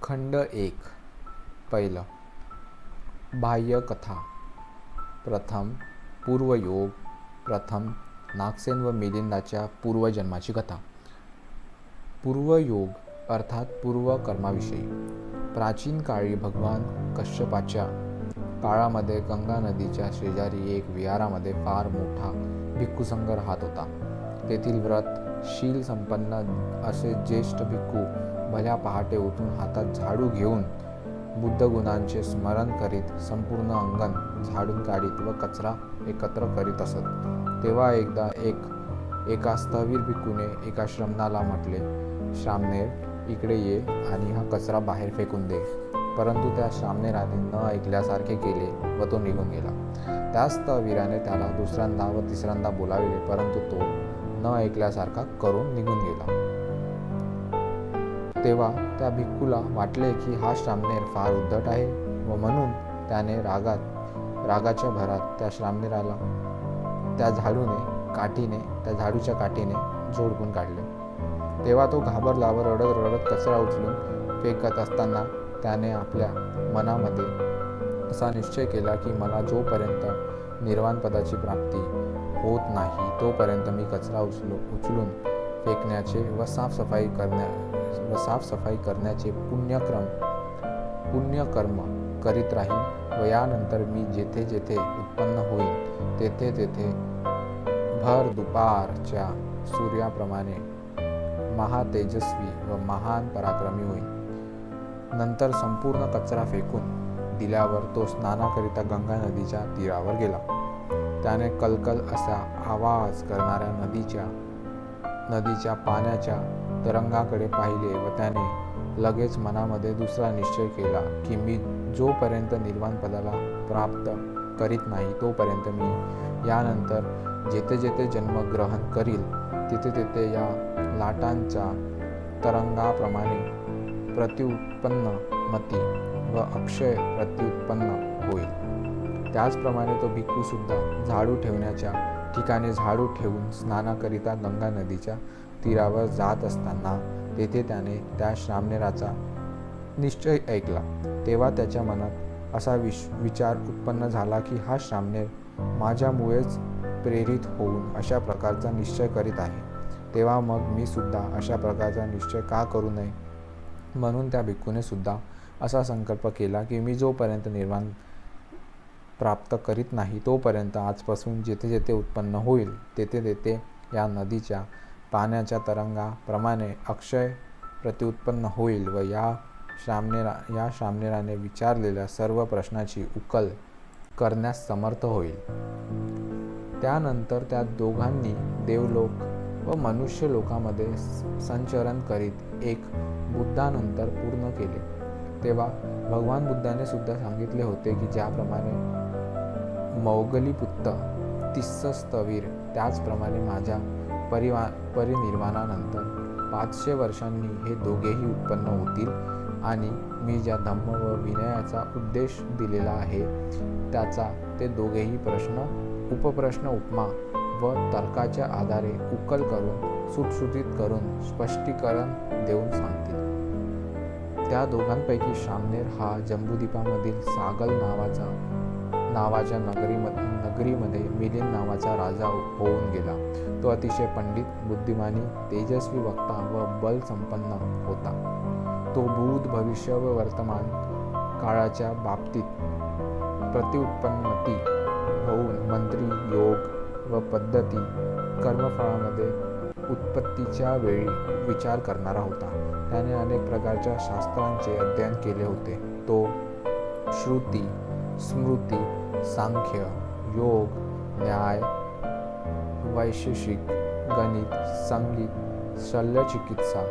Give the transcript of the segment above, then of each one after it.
खंड 1. पहिलं. बाह्य कथा. प्रथम पूर्वयोग. प्रथम नागसेन व मिलिंदाच्या पूर्वजन्माची कथा. पूर्वयोग अर्थात पूर्वकर्माविषयी. प्राचीन काळी भगवान कश्यपाच्या काळामध्ये गंगा नदीच्या शेजारी एक विहारामध्ये फार मोठा भिक्खुसंघ राहत होता. तेथील व्रत-शील संपन्न असे ज्येष्ठ भिक्खू भल्या पहाटे उठून हातात झाडू घेऊन बुद्धगुणांचे स्मरण करीत संपूर्ण अंगण झाडून काढीत व कचरा एकत्र करीत असत. तेव्हा एकदा एका स्थविर भिक्खूने एका श्रमणाला म्हटले, श्रामणेर, इकडे ये आणि हा कचरा बाहेर फेकून दे. परंतु त्या श्रामणेराने न ऐकल्यासारखे केले व तो निघून गेला. त्या स्थविराने त्याला दुसऱ्यांदा व तिसऱ्यांदा बोलाविले, परंतु तो न ऐकल्यासारखा करून निघून गेला. तेव्हा त्या भिक्खूला वाटले की हा श्रामणेर फार उद्धट आहे व म्हणून त्याने रागाच्या भरात त्या श्रामणेराला त्या झाडूच्या काठीने झोडपून काढले. तेव्हा तो घाबरला व रडत रडत कचरा उचलून फेकत असताना त्याने आपल्या मनामध्ये असा निश्चय केला की मला जोपर्यंत निर्वाणपदाची प्राप्ती होत नाही तोपर्यंत मी कचरा उचलून फेकण्याचे व साफसफाई करण्याचे पुण्यकर्म करीत राहीन व यानंतर मी जेथे जेथे उत्पन्न होईल तेथे तेथे भर दुपारच्या सूर्याप्रमाणे महातेजस्वी व महान पराक्रमी होईल. नंतर संपूर्ण कचरा फेकून दिल्यावर तो स्नानाकरिता गंगा नदीच्या तीरावर गेला. त्याने कलकल असा आवाज करणाऱ्या नदीच्या पाण्याच्या तरंगाकडे पाहिले व त्याने लगेच मनामध्ये दुसरा निश्चय केला की मी जोपर्यंत निर्वाण पदाला प्राप्त करीत नाही तोपर्यंत मी यानंतर जेथे जेथे जन्म ग्रहण करील तिथे तिथे या लाटांच्या तरंगाप्रमाणे प्रत्युत्पन्न मती व अक्षय प्रत्युत्पन्न होईल. त्याचप्रमाणे तो भिक्खू सुद्धा झाडू ठेवण्याच्या ठिकाणी झाडू ठेवून स्नानाकरिता गंगा नदीच्या तीरावर जात असताना तेथे त्याने त्या श्रामणेराचा निश्चय ऐकला. तेव्हा त्याच्या मनात असा विचार उत्पन्न झाला की हा श्रामणेर माझ्यामुळेच प्रेरित होऊन अशा प्रकारचा निश्चय करीत आहे. तेव्हा मग मी सुद्धा अशा प्रकारचा निश्चय का करू नये. म्हणून त्या भिक्खूने सुद्धा असा संकल्प केला की मी जोपर्यंत निर्वाण प्राप्त करीत नाही तोपर्यंत आजपासून जेथे जेथे उत्पन्न होईल तेथे तेथे या नदीच्या पाण्याच्या तरंगाप्रमाणे अक्षय प्रत्युत्पन्न होईल व या श्रामणेराने विचारलेल्या सर्व प्रश्नाची उकल करण्यास समर्थ होईल. त्यानंतर त्या दोघांनी देवलोक व मनुष्य लोकामध्ये संचरण करीत एक बुद्धानंतर पूर्ण केले. तेव्हा भगवान बुद्धाने सुद्धा सांगितले होते की ज्याप्रमाणे मौगलीपुत्त तिस्स स्थविर त्याचप्रमाणे माझ्या परिनिर्वाणानंतर 500 वर्षांनी हे दोघेही उत्पन्न होतील आणि मी ज्या धम्म व विनयाचा उपदेश दिलेला आहे त्याचा ते दोघेही उपप्रश्न उपमा व तर्काच्या आधारे उकल करून सुटसुटीत करून स्पष्टीकरण देऊन सांगतील. त्या दोघांपैकी श्रामणेर हा जंबूद्वीपामधील सागल नावाच्या नगरीमध्ये मिलिंद नावाचा राजा होऊन गेला. तो अतिशय पंडित, बुद्धिमानी, तेजस्वी वक्ता व बल संपन्न होता. तो भूत, भविष्य व वर्तमान काळाच्या बाबतीत प्रत्युत्पन्नमती होऊन मंत्री, योग व पद्धती, कर्मफळामध्ये उत्पत्तीच्या वेळी विचार करणारा होता. त्याने अनेक प्रकारच्या शास्त्रांचे अध्ययन केले होते. तो श्रुती, स्मृती, सांख्य, योग, न्याय, वैशेषिक, गणित, संगीत, शल्यचिकित्सा,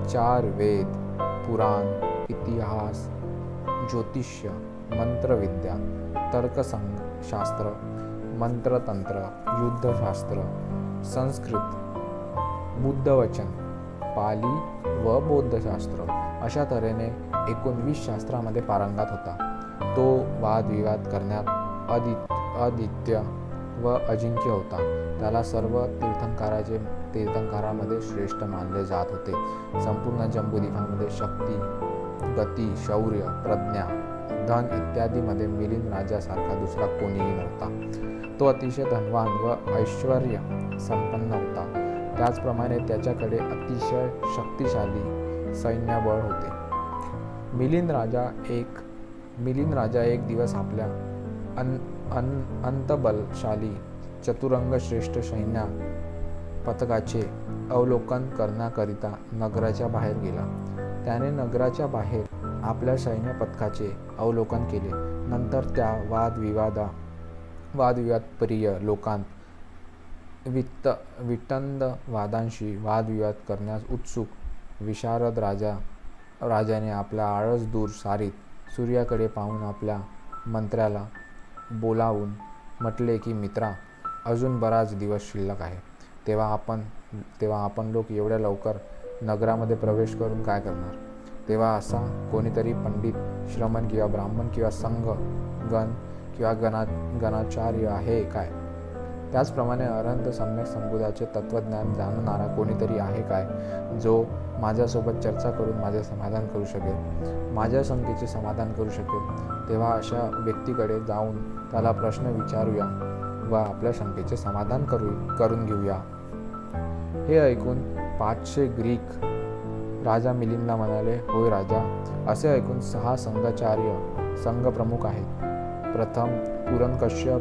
4 वेद, पुराण, इतिहास, ज्योतिष्य, मंत्रविद्या, तर्कशास्त्र, मंत्रतंत्र, युद्धशास्त्र, संस्कृत, बुद्धवचन, पाली व बौद्धशास्त्र अशा तऱ्हेने 19 शास्त्रामध्ये पारंगत होता. तो वादविवाद करण्यात अद्वितीय व अजिंक्य होता. त्याला सर्व तीर्थंकरामध्ये श्रेष्ठ मानले जात होते. संपूर्ण जंबूद्वीपामध्ये शक्ती गती, शौर्य, प्रज्ञा, धन इत्यादीमध्ये मिलिंद राजासारखा दुसरा कोणीही नव्हता. तो अतिशय धनवान व ऐश्वर्य संपन्न होता. त्याचप्रमाणे त्याच्याकडे अतिशय शक्तिशाली सैन्यबळ होते. मिलिंद राजा एक दिवस आपल्या अंतबलशाली चतुरंग श्रेष्ठ सैन्य पथकाचे अवलोकन करण्याकरिता नगराच्या बाहेर गेला. त्याने नगराच्या बाहेर आपल्या सैन्य पथकाचे अवलोकन केले. नंतर त्या वादविवादप्रिय लोकांत वितंड वादांशी वादविवाद करण्यास उत्सुक विशारद राजाने आपला आळस दूर सारीत सूर्याकडे पाहून आपल्या मंत्र्याला बोलावून म्हटले की मित्रा, अजून बराच दिवस शिल्लक आहे. तेव्हा आपण लोक एवढ्या लवकर नगरामध्ये प्रवेश करून काय करणार? तेव्हा असा कोणीतरी पंडित, श्रमण किंवा ब्राह्मण किंवा संघ गण किंवा गणाचार्य आहे काय? त्याचप्रमाणे अनंत सम्यक संबुधाचे तत्त्वज्ञान जाणणारा कोणीतरी आहे काय, जो माझ्यासोबत चर्चा करून माझे समाधान करू शकेल, माझ्या शंकेचे समाधान करू शकेल? तेव्हा अशा व्यक्तीकडे जाऊन त्याला प्रश्न विचारूया व आपल्या शंकेचे समाधान करून घेऊया. हे ऐकून 500 ग्रीक राजा मिलिंदला म्हणाले, होय राजा. असे ऐकून 6 संघप्रमुख आहेत. प्रथम पुरणकश्यप,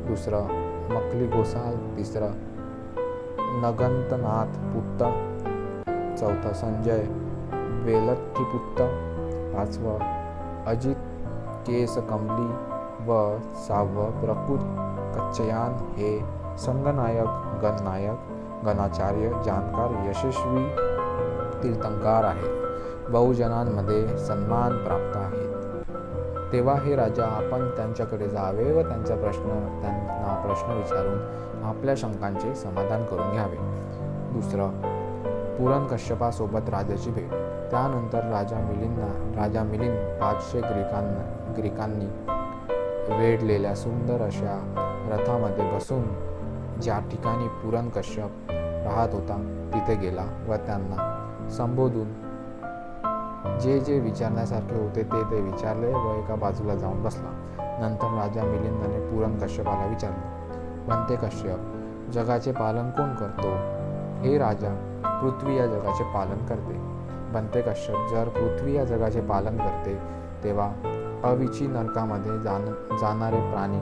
दुसरं मखली गोसाल, तिसरं नगंतनाथ पुत्त, चौथं संजय वेलठ्ठीपुत्त, 5वं अजित केसकंबली व 6वं प्रकृत कच्चयान हे संघनायक, गणाचार्य, जाणकार, यशस्वी तीर्थंकर आहेत. बहुजनांमध्ये सन्मान प्राप्त आहेत. तेव्हा हे राजा, आपण त्यांच्याकडे जावे व त्यांना प्रश्न विचारून आपल्या शंकांचे समाधान करून घ्यावे. दुसरं, पुरणकश्यपासोबत राजाची भेट. त्यानंतर राजा मिलिंद 500 ग्रीकांनी वेढलेल्या सुंदर अशा रथामध्ये बसून ज्या ठिकाणी पुरणकश्यप राहत होता तिथे गेला व त्यांना संबोधून जे विचारण्यासारखे होते ते विचारले व एका बाजूला जाऊन बसला. नंतर राजा मिलिंदाने पुरणकश्यपाला विचारले, बनते कश्यप, जगाचे पालन कोण करतो? हे राजा, पृथ्वी या जगाचे पालन करते. बनते कश्यप, जर पृथ्वी या जगाचे पालन करते तेव्हा अविची नरकामध्ये जाणारे प्राणी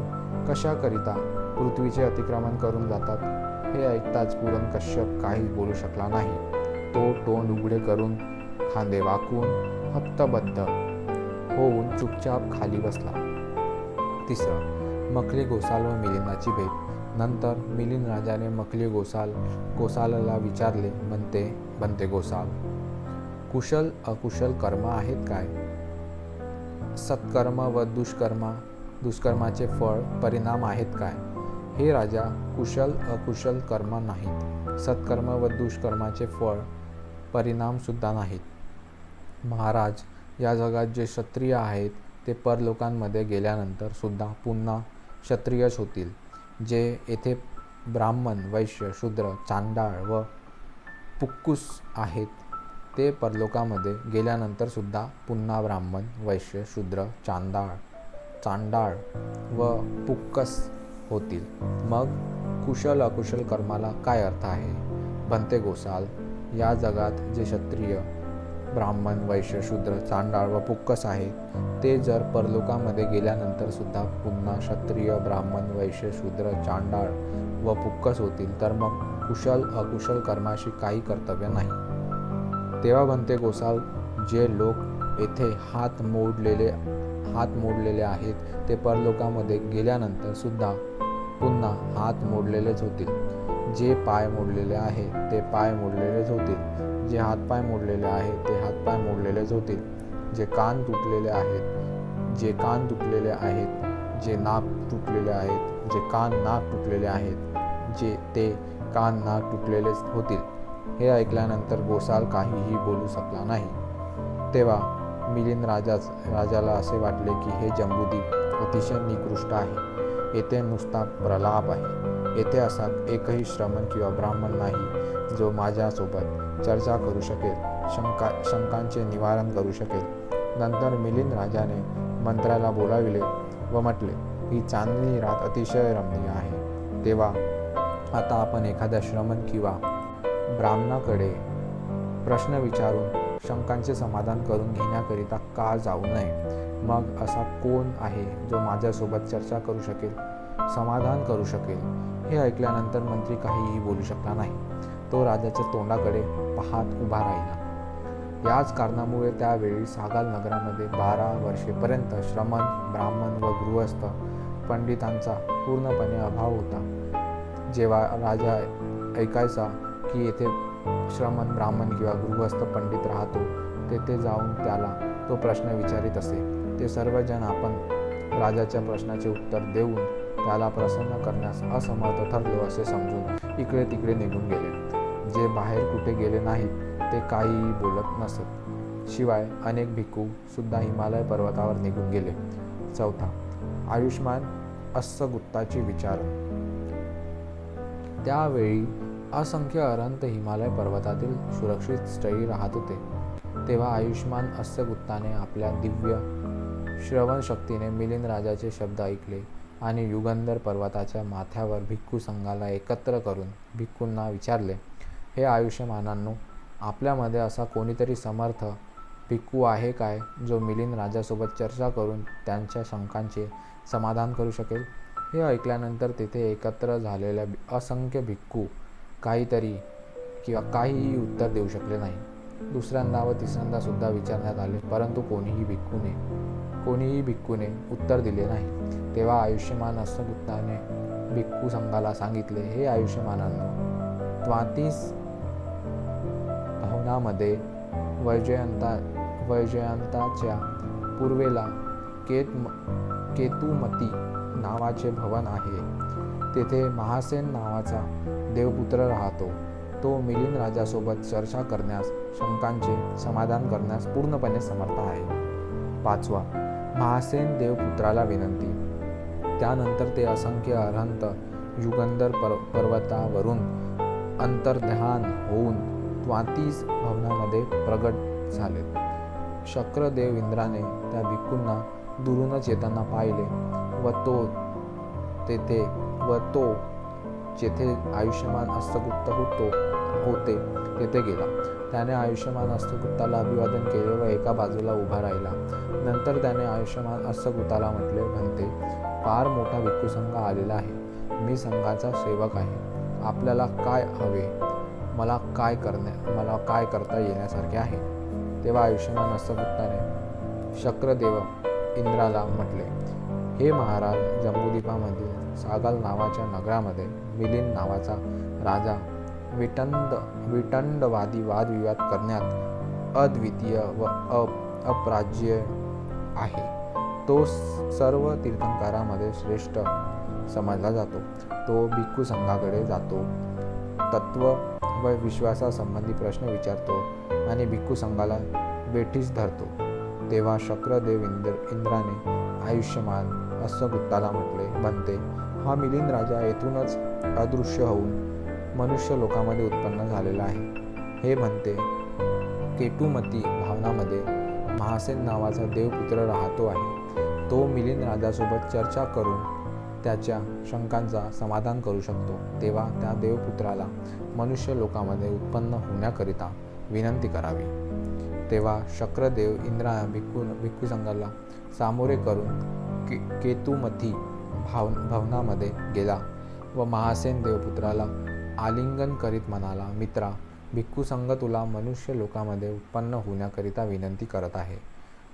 कशाकरिता पृथ्वीचे अतिक्रमण करून जातात? हे ऐकताच पुरणकश्यप काहीच बोलू शकला नाही. तो तोंड उघडे करून खांदे वाकवून हतबद्ध होऊन चुपचाप खाली बसला. तिसरं, मखली गोसाल व मिलिंदाची भेट. नंतर मिलिंद राजाने मखली गोसालला विचारले, बनते गोसाल, कुशल अकुशल कर्म आहेत काय? सत्कर्म व दुष्कर्माचे फळ परिणाम आहेत काय? हे राजा, कुशल अकुशल कर्म नाहीत. सत्कर्म व दुष्कर्माचे फळ परिणाम सुद्धा नाहीत. महाराज, या जगात जे क्षत्रिय आहेत ते परलोकांमध्ये गेल्यानंतर सुद्धा पुन्हा क्षत्रियच होतील. जे येथे ब्राह्मण, वैश्य, शूद्र, चांडाळ व पुक्कुस आहेत ते परलोकामध्ये गेल्यानंतर सुद्धा पुन्हा ब्राह्मण, वैश्य, शूद्र, चांडाळ व पुक्कस होतील. मग कुशल अकुशल कर्माला काय अर्थ आहे? बनते गोसाल, या जगात जे क्षत्रिय, ब्राह्मण, वैश्य, शूद्र, चांडाळ व पुक्कस आहेत ते जर परलोकामध्ये गेल्यानंतर सुद्धा पुन्हा क्षत्रिय, ब्राह्मण, वैश्य, शूद्र, चांडाळ व पुक्कस होतील, तर मग कुशल अकुशल कर्माशी काही कर्तव्य नाही. तेव्हा बनते गोसाल, जे लोक येथे हात मोडलेले आहेत ते परलोकामध्ये गेल्यानंतर सुद्धा पुन्हा हात मोडलेलेच होतील. जे पाय मोडलेले आहेत ते पाय मोडलेलेच होतील. जे हातपाय मोडलेले आहेत ते हातपाय मोडलेलेच होतील. जे कान तुटलेले आहेत जे कान तुटलेले आहेत. जे नाक तुटलेले आहेत जे नाक तुटलेले आहेत. ते कान नाक तुटलेलेच होतील. हे ऐकल्यानंतर गोसाल काहीही बोलू शकला नाही. तेव्हा मिलिंद राजाला असे वाटले की हे जंबूद्वीप अतिशय निकृष्ट आहे. येथे नुसता प्रलाप आहे. येथे असा एकही श्रमण किंवा ब्राह्मण नाही जो माझ्यासोबत चर्चा करू शकेल, शंकांचे निवारण करू शकेल नंतर मिलिंद राजाने मंत्र्याला बोलाविले व म्हटले, ही चांदणी रात अतिशय रमणीय आहे. तेव्हा आता आपण एखाद्या श्रमण किंवा ब्राह्मणाकडे प्रश्न विचारून शंकांचे समाधान करून घेण्याकरिता का जाऊ नये? मग असा कोण आहे जो माझ्यासोबत चर्चा करू शकेल, समाधान करू शकेल? हे ऐकल्यानंतर मंत्री काहीही बोलू शकला नाही. तो राजाच्या तोंडाकडे पाहत उभा राहिला. याच कारणामुळे त्यावेळी सागाल नगरामध्ये 12 वर्षेपर्यंत श्रमण, ब्राह्मण व गृहस्थ पंडितांचा पूर्णपणे अभाव होता. जेव्हा राजा ऐकायचा की येथे श्रमण, ब्राह्मण किंवा गृहस्थ पंडित राहतो, तेथे जाऊन त्याला तो प्रश्न विचारित असे. ते सर्वजण आपण राजाच्या प्रश्नाचे उत्तर देऊन त्याला प्रसन्न करण्यास असमर्थ ठरलो असे समजून इकडे तिकडे निघून गेले. जे बाहेर कुठे गेले नाहीत ते काहीही बोलत नसत. शिवाय अनेक भिक्खू सुद्धा हिमालय पर्वतावर निघून गेले. चौथा, आयुष्मान अस्सगुत्ताची विचार. त्यावेळी असंख्य अरहंत हिमालय पर्वतातील सुरक्षित स्थळी राहत होते. तेव्हा आयुष्मान अस्सगुत्ताने आपल्या दिव्य श्रवण शक्तीने मिलिंद राजाचे शब्द ऐकले आणि युगंधर पर्वताच्या माथ्यावर भिक्खू संघाला एकत्र करून भिक्खूंना विचारले, हे आयुष्यमानांनो, आपल्यामध्ये असा कोणीतरी समर्थ भिक्खू आहे काय जो मिलिंद राजासोबत चर्चा करून त्यांच्या शंकांचे समाधान करू शकेल? हे ऐकल्यानंतर तेथे एकत्र झालेल्या असंख्य भिक्खू काहीही उत्तर देऊ शकले नाही. दुसऱ्यांदा व तिसऱ्यांदा सुद्धा विचारण्यात आले, परंतु कोणीही भिक्खूने उत्तर दिले नाही. तेव्हा आयुष्यमान अस्सगुत्ताने भिक्खू संघाला सांगितले, हे आयुष्यमानांनो, 34 भवनामध्ये वैजयंताच्या पूर्वेला केतुमती नावाचे भवन आहे. तेथे महासेन नावाचा देवपुत्र राहतो. तो मिलिंद राजासोबत चर्चा करण्यास, शंकांचे समाधान करण्यास पूर्णपणे समर्थ आहे. पाचवा, महासेन देवपुत्राला विनंती. त्यानंतर ते असंख्य अरहंत युगंधर पर्वतावरून अंतर्ध्यान होऊन 34 भवनामध्ये प्रगट झाले. शक्रदेव इंद्राने त्या भिक्खूंना दुरूनच येताना पाहिले व तो जेथे आयुष्यमान अस्सगुत्त होते तेथे गेला. त्याने आयुष्यमान अस्सगुत्ताला अभिवादन केले व एका बाजूला उभा राहिला. नंतर त्याने आयुष्यमान अस्सगुत्ताला म्हटले, म्हणते, फार मोठा भिक्खू संघ आलेला आहे. मी संघाचा सेवक आहे. आपल्याला काय हवे? मला काय करता येण्यासारखे आहे? तेव्हा आयुष्यमान अस्सगुत्ताने शक्रदेव इंद्राला म्हटले, हे महाराज, जम्बूद्वीपामधील सागाल नावाच्या नगरामध्ये मिलिंद नावाचा राजा विटंडवादी वादविवाद करण्यात अद्वितीय व अपराज्य आहे. तो सर्व तीर्थंकरांमध्ये श्रेष्ठ समजला जातो. तो भिक्खू संघाकडे जातो, तत्व व विश्वासासंबंधी प्रश्न विचारतो आणि भिक्खू संघाला वेठीस धरतो. तेव्हा शक्रदेव इंद्राने आयुष्यमान अस्सगुत्ताला म्हटले, म्हणते, हा मिलिंद राजा येथूनच अदृश्य होऊन मनुष्य लोकांमध्ये उत्पन्न झालेला आहे. हे म्हणते, केतुमती भावनामध्ये महासेन नावाचा देवपुत्र राहतो आहे. तो मिलिंद राजासोबत चर्चा करून त्याच्या शंकांचा समाधान करू शकतो. तेव्हा त्या देवपुत्राला मनुष्य लोकांमध्ये उत्पन्न होण्याकरिता विनंती करावी. तेव्हा शक्रदेव इंद्रा भिक्खू संघाला सामोरे करून केतुमती भवनामध्ये गेला व महासेन देवपुत्राला आलिंगन करीत म्हणाला, मित्रा, भिक्खू संघ तुला मनुष्य लोकांमध्ये उत्पन्न होण्याकरिता विनंती करत आहे.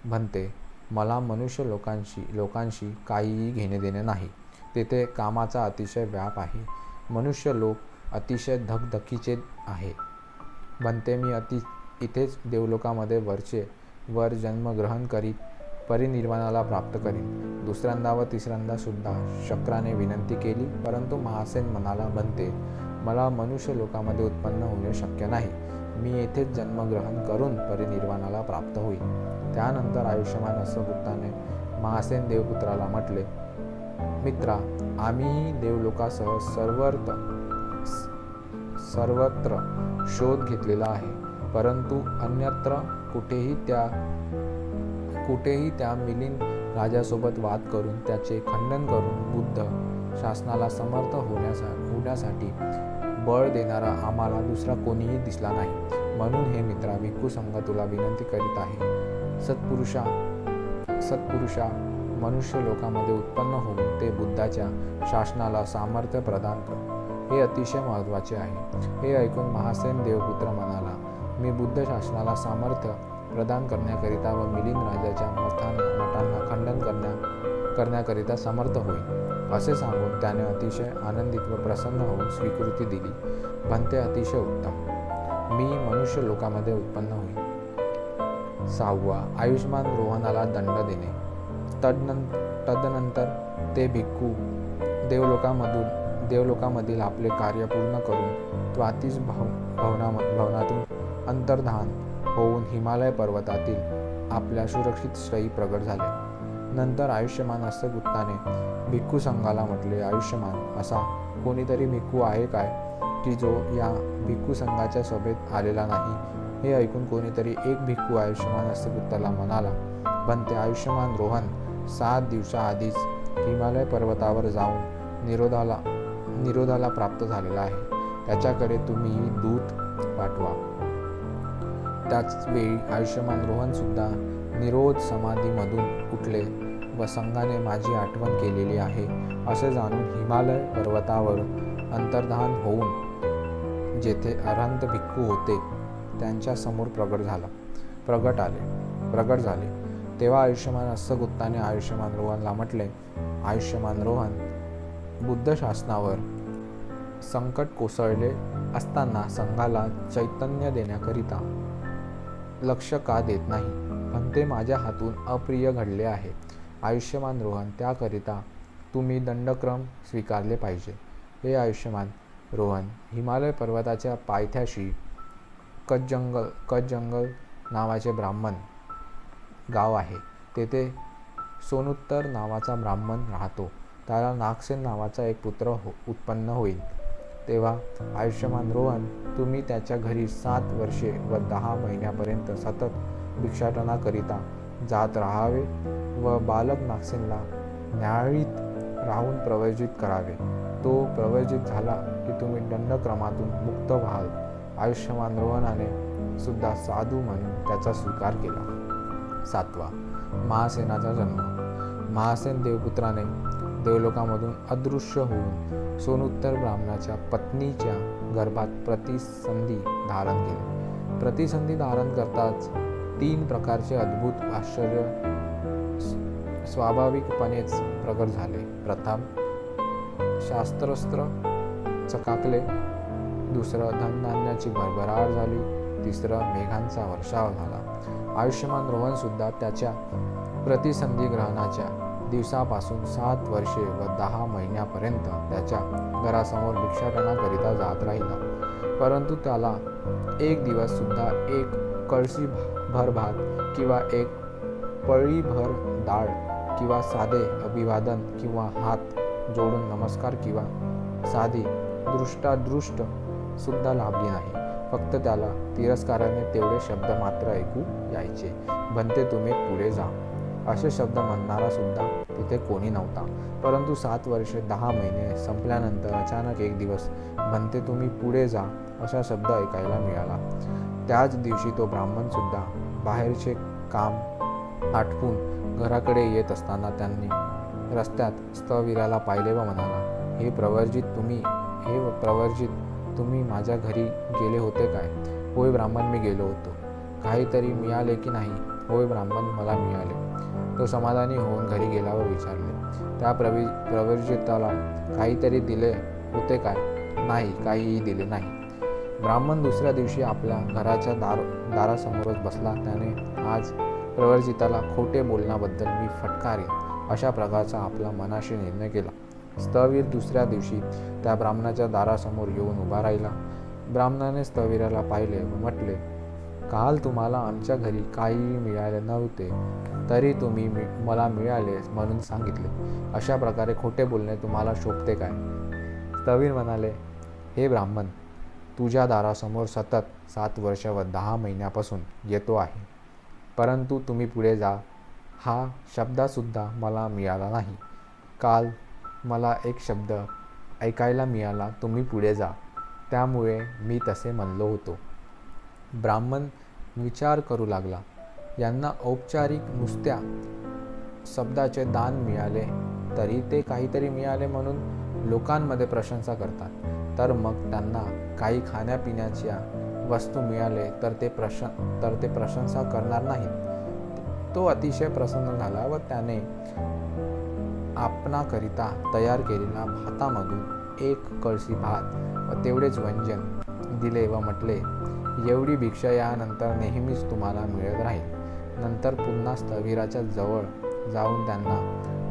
म्हणते, मला मनुष्य लोकांशी काहीही घेणे देणे नाही. तेथे कामाचा अतिशय व्याप आहे. मनुष्य लोक अतिशय धकधकीचे आहे. म्हणते, मी इथेच देवलोकामध्ये वर जन्म ग्रहण करीत परिनिर्वाणाला प्राप्त करीन. दुसऱ्यांदा व तिसऱ्यांदा सुद्धा शक्राने विनंती केली, परंतु महासेन म्हणाला, म्हणते, मला मनुष्य लोकांमध्ये उत्पन्न होणे शक्य नाही. मी येथेच जन्मग्रहण करून परिनिर्वाणाला प्राप्त होईल. त्यानंतर आयुष्यमान अस्सगुत्ताने महासेन देवपुत्राला म्हटले, मित्रा, आम्ही देवलोकासह सर्वत्र शोध घेतलेला आहे, परंतु अन्यत्र कुठेही त्या कुठेही त्या मिलिंद राजासोबत वाद करून त्याचे खंडन करून बुद्ध शासनाला समर्थ होण्यासाठी बळ देणारा आम्हाला दुसरा कोणीही दिसला नाही. म्हणून हे मित्रा, भिक्खू संघ तुला विनंती करीत आहे, सत्पुरुषा मनुष्य लोकामध्ये उत्पन्न होऊन ते बुद्धाच्या शासनाला सामर्थ्य प्रदान कर. हे अतिशय महत्त्वाचे आहे. हे ऐकून महासेन देवपुत्र म्हणाला, मी बुद्ध शासनाला सामर्थ्य प्रदान करण्याकरिता व मिलिंद राजाच्या मठांना खंडन करण्याकरिता समर्थ होईल. असे सांगून त्याने अतिशय आनंदित व प्रसन्न होऊन स्वीकृती दिली. म्हणते, अतिशय उत्तम, मी मनुष्य लोकामध्ये उत्पन्न होईल. 6. आयुष्मान रोहनाला दंड देणे. तदनंतर ते भिक्खू देवलोकामधील आपले कार्य पूर्ण करून त्वातीस भवनातून अंतर्धान होऊन हिमालय पर्वतातील आपल्या सुरक्षित स्थळी प्रगट झाले. नंतर आयुष्यमान हस्तगुप्ताने भिक्खू संघाला म्हटले, आयुष्यमान असा कोणीतरी भिक्खू आहे काय की जो या भिक्खू संघाच्या सभेत आलेला नाही? हे ऐकून कोणीतरी एक भिक्खू आयुष्यमान हस्तगुप्ताला म्हणाला, बनते, आयुष्यमान रोहन 7 दिवसाआधीच हिमालय पर्वतावर जाऊन निरोधाला प्राप्त झालेला आहे. त्याच्याकडे तुम्ही दूत पाठवा. त्याच वेळी आयुष्यमान रोहन सुद्धा निरोध समाधीमधून उठले व संघाने माझी आठवण केलेली आहे असे जाणून हिमालय पर्वतावरून अंतर्धान होऊन जेथे अरहंत भिक्खू होते त्यांच्या समोर प्रगट झाले. तेव्हा आयुष्यमान हस्तगुप्ताने आयुष्यमान रोहनला म्हटले, आयुष्यमान रोहन, बुद्ध शासनावर संकट कोसळले असताना संघाला चैतन्य देण्याकरिता लक्ष का देत नाही? पण ते माझ्या हातून अप्रिय घडले आहे. आयुष्यमान रोहन, त्याकरिता तुम्ही दंडक्रम स्वीकारले पाहिजे. हे आयुष्यमान रोहन, हिमालय पर्वताच्या पायथ्याशी कचजंगल नावाचे ब्राह्मण गाव आहे. तेथे सोनुत्तर नावाचा ब्राह्मण राहतो. त्याला नागसेन नावाचा एक पुत्र उत्पन्न होईल. तेव्हा आयुष्यमान रोहन, तुम्ही त्याच्या घरी 7 वर्षे व 10 महिन्यापर्यंत सतत भिक्षाटनाकरिता जात राहावे व बालक नागसेनला न्याहाळीत राहून प्रव्रजित करावे. तो प्रव्रजित झाला की तुम्ही दंडक्रमातून मुक्त व्हाल. आयुष्यमान रोहनाने सुद्धा साधू म्हणून त्याचा स्वीकार केला. 7. महासेनाचा जन्म. महासेन देवपुत्राने देवलोकामधून अदृश्य होऊन सोनुत्तर ब्राह्मणाच्या पत्नीच्या गर्भात प्रतिसंधी धारण केले. प्रतिसंधी धारण करताच 3 प्रकारचे अद्भुत आश्चर्य स्वाभाविकपणेच प्रकट झाले. प्रथम, शास्त्रास्त्र चकाकले. दुसरं, धनधान्याची भरभराट झाली. तिसरं, मेघांचा वर्षाव झाला. आयुष्यमान रोहन सुद्धा त्याच्या प्रतिसंधी ग्रहणाच्या दिवसापासून 7 वर्षे व 10 महिन्यापर्यंत त्याच्या घरासमोर भिक्षाटनाकरिता जात राहिला. परंतु त्याला एक दिवस सुद्धा एक कळशी भर भात किंवा एक पळीभर डाळ किंवा साधे अभिवादन किंवा हात जोडून नमस्कार किंवा साधी दृष्टादृष्ट सुद्धा लाभली नाही. फक्त त्याला तिरस्काराने तेवढे शब्द मात्र ऐकू यायचे, बनते, तुम्ही पुढे जा. असे शब्द म्हणणारा सुद्धा तिथे कोणी नव्हता. परंतु 7 वर्षे 10 महिने संपल्यानंतर अचानक एक दिवस बनते, तुम्ही पुढे जा असा शब्द ऐकायला मिळाला. त्याच दिवशी तो ब्राह्मण सुद्धा बाहेरचे काम आटपून घराकडे येत असताना त्यांनी रस्त्यात स्थविराला पाहिले व म्हणाला, हे प्रवर्जित तुम्ही माझ्या घरी गेले होते काय? होय ब्राह्मण, मी गेलो होतो. काहीतरी मिळाले की नाही? होय ब्राह्मण, मला मिळाले. तो समाधानी होऊन घरी गेला व विचारले, त्या प्रवर्जिताला काहीतरी दिले होते काय? नाही, काहीही दिले नाही. ब्राह्मण दुसऱ्या दिवशी आपल्या घराच्या दारासमोरच बसला. त्याने आज प्रवर्जिताला खोटे बोलण्याबद्दल मी फटकारेन अशा प्रकारचा आपला मनाशी निर्णय केला. स्थवीर दुसऱ्या दिवशी त्या ब्राह्मणाच्या दारासमोर येऊन उभा राहिला. ब्राह्मणाने स्थवीराला पाहिले व म्हटले, काल तुम्हाला आमच्या घरी काहीही मिळाले नव्हते, तरी तुम्ही मला मिळाले म्हणून सांगितले. अशा प्रकारे खोटे बोलणे तुम्हाला शोभते काय? स्थवीर म्हणाले, हे ब्राह्मण, तुझ्या दारासमोर सतत 7 वर्ष व 10 महिन्यापासून येतो आहे, परंतु तुम्ही पुढे जा हा शब्दसुद्धा मला मिळाला नाही. काल मला एक शब्द ऐकायला मिळाला, तुम्ही पुढे जा. त्यामुळे मी तसे म्हणलो होतो. ब्राह्मण विचार करू लागला. यांना औपचारिक नुसत्या शब्दाचे दान मिळाले तरी ते काहीतरी मिळाले म्हणून लोकांमध्ये प्रशंसा करतात, तर मग त्यांना काही खाण्यापिण्याच्या वस्तू मिळाले तर ते प्रशंसा करणार नाहीत. तो अतिशय प्रसन्न झाला व त्याने आपणाकरिता तयार केलेल्या भातामधून एक कळशी भात व तेवढेच व्यंजन दिले व म्हटले, एवढी भिक्षा यानंतर नेहमीच तुम्हाला मिळत राहील. नंतर पुन्हा स्थविराच्या जवळ जाऊन त्यांना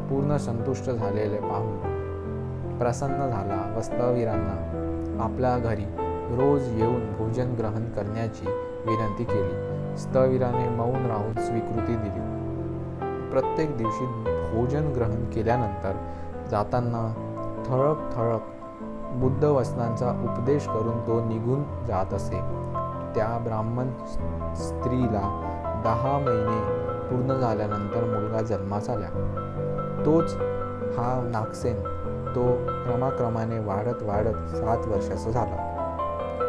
पूर्ण संतुष्ट झालेले पाहून प्रसन्न झाला व स्थविरांना आपल्या घरी रोज येऊन भोजन ग्रहण करण्याची विनंती केली. स्थविराने मौन राहून स्वीकृती दिली. प्रत्येक दिवशी भोजन ग्रहण केल्यानंतर जाताना ठळक बुद्ध वचनांचा उपदेश करून तो निघून जात असे. त्या ब्राह्मण स्त्रीला 10 महिने पूर्ण झाल्यानंतर मुलगा जन्मास आला. तोच हा नागसेन. तो क्रमाक्रमाने वाढत 7 वर्षाचा झाला.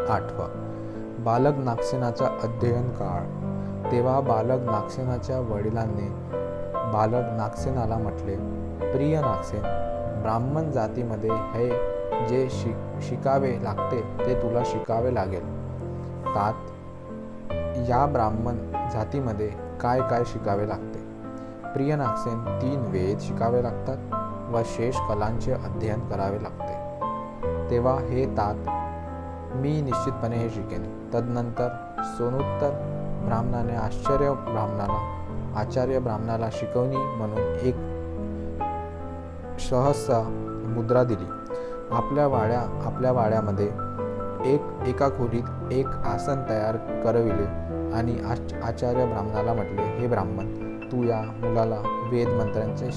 8. बालक नागसेनाचा अध्ययन काळ. तेव्हा बालक नागसेनाच्या वडिलांनी बालक नागसेनाला म्हटले, प्रिय नागसेन, ब्राह्मण जातीमध्ये हे जे शिकावे लागते ते तुला शिकावे लागेल. तात, या ब्राह्मण जातीमध्ये काय काय शिकावे लागते? प्रिय नागसेन, 3 वेद शिकावे लागतात व शेष कलांचे अध्ययन करावे लागते. तेव्हा हे तात, मी निश्चितपणे हे शिकेन. तदनंतर सोनोत्तर ब्राह्मणाने आचार्य ब्राह्मणाला शिकवणी म्हणून एक सहसा मुद्रा दिली. आपल्या वाड्यामध्ये एका खोलीत एक आसन तयार करविले आणि आचार्य ब्राह्मणाला म्हटले, हे ब्राह्मण, तू या मुलाला वेद मंत्रांचे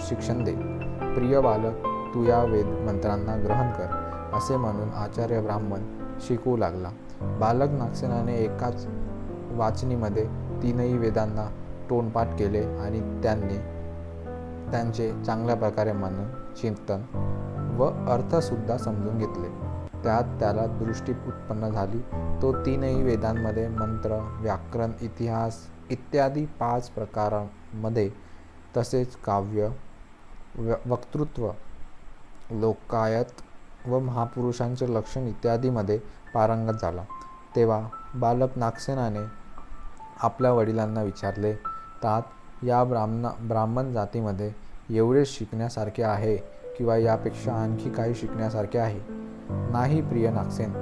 शिक्षण दे. प्रिय बालक, तू या वेद मंत्रांना ग्रहण कर. असे म्हणून आचार्य ब्राह्मण शिकवू लागला. बालक नागसेनाने एकाच वाचनीमध्ये 3 वेदांना तोंडपाठ केले आणि त्यांचे चांगल्या प्रकारे मनन, चिंतन व अर्थसुद्धा समजून घेतले. त्यात त्याला दृष्टी उत्पन्न झाली. तो 3 वेदांमध्ये मंत्र, व्याकरण, इतिहास इत्यादी 5 प्रकारांमध्ये तसेच काव्य, वक्तृत्व, लोकायत व महापुरुषांचे लक्षण इत्यादीमध्ये पारंगत झाला. तेव्हा बालक नागसेनाने आपल्या वडिलांना विचारले, तात, या ब्राह्मण जातीमध्ये एवढेच शिकण्यासारखे आहे किंवा यापेक्षा आणखी काही शिकण्यासारखे आहे? नाही प्रिय नागसेन,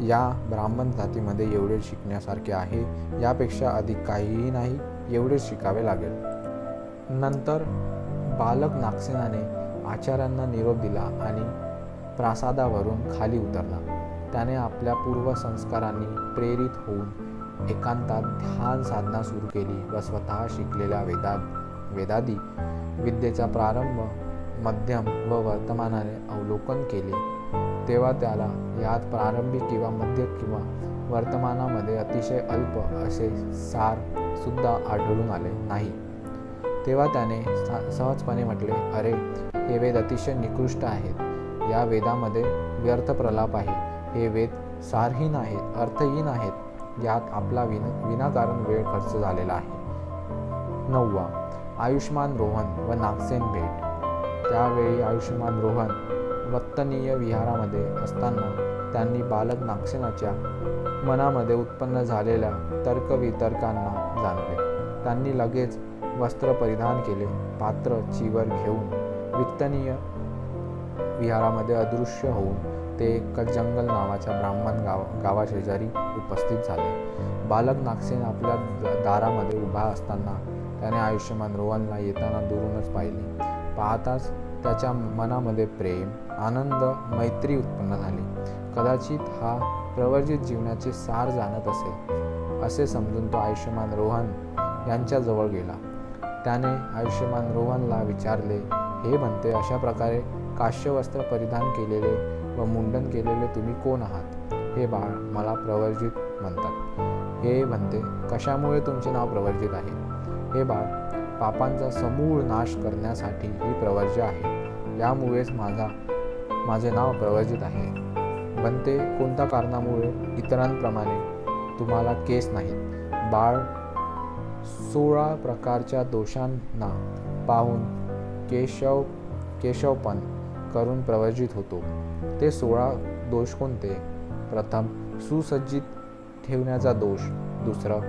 या ब्राह्मण जातीमध्ये एवढेच शिकण्यासारखे आहे. यापेक्षा अधिक काहीही नाही. एवढेच शिकावे लागेल. नंतर बालक नागसेनाने आचार्यांना निरोप दिला आणि प्रासादावरून खाली उतरला. त्याने आपल्या पूर्वसंस्कारांनी प्रेरित होऊन एकांतात ध्यान साधना सुरू केली व स्वतः शिकलेल्या वेदादी विद्येचा प्रारंभ, मध्यम व वर्तमानाने अवलोकन केले. तेव्हा त्याला यात प्रारंभी किंवा मध्य किंवा वर्तमानामध्ये अतिशय अल्प असे सार सुद्धा आढळून आले नाही. तेव्हा त्याने सहजपणे म्हटले, अरे, हे वेद अतिशय निकृष्ट आहेत. या वेदामध्ये व्यर्थ प्रलाप आहे. हे वेद सारहीन आहेत, अर्थहीन आहेत. यात आपला विनाकारण वेळ खर्च झालेला आहे. 9. आयुष्मान रोहन व नागसेन भेट. त्यावेळी आयुष्मान रोहन वत्तनीय विहारामध्ये असताना त्यांनी बालक नागसेनाच्या मनामध्ये उत्पन्न झालेल्या तर्कवितर्कांना जाणले. त्यांनी लगेच वस्त्र परिधान केले. पात्र चिवर घेऊन वित्तनीय विहारामध्ये अदृश्य होऊन ते कज्जंगल नावाच्या ब्राह्मण गावाशेजारी उपस्थित झाले. बालक नागसेन आपल्या दारामध्ये उभा असताना त्याने आयुष्यमान रोहनला येताना दुरूनच पाहिले. पाहताच त्याच्या मनामध्ये प्रेम, आनंद, मैत्री उत्पन्न झाली. कदाचित हा प्रवर्जित जीवनाचे सार जाणत असेल असे समजून तो आयुष्यमान रोहन यांच्याजवळ गेला. त्याने आयुष्यमान रोहनला विचारले, हे म्हणते, अशा प्रकारे काश्यवस्त्र परिधान केलेले व मुंडन केलेले तुम्ही कोण आहात? हे बाळ, मला प्रवर्जित म्हणतात. हे म्हणते, कशामुळे तुमचे नाव प्रवर्जित आहे? हे बाळ, पापांचा समूळ नाश करण्यासाठी ही प्रवर्ज्य आहे. यामुळेच माझे नाव प्रवर्जित आहे. बनते, कोणत्या कारणामुळे इतरांप्रमाणे तुम्हाला केस नाहीत? बाळ, 16 प्रकारच्या दोषांना पाहून केशवपण करून प्रवर्जित होतो. ते 16 दोष कोणते? प्रथम, सुसज्जित ठेवण्याचा दोष. दुसरं,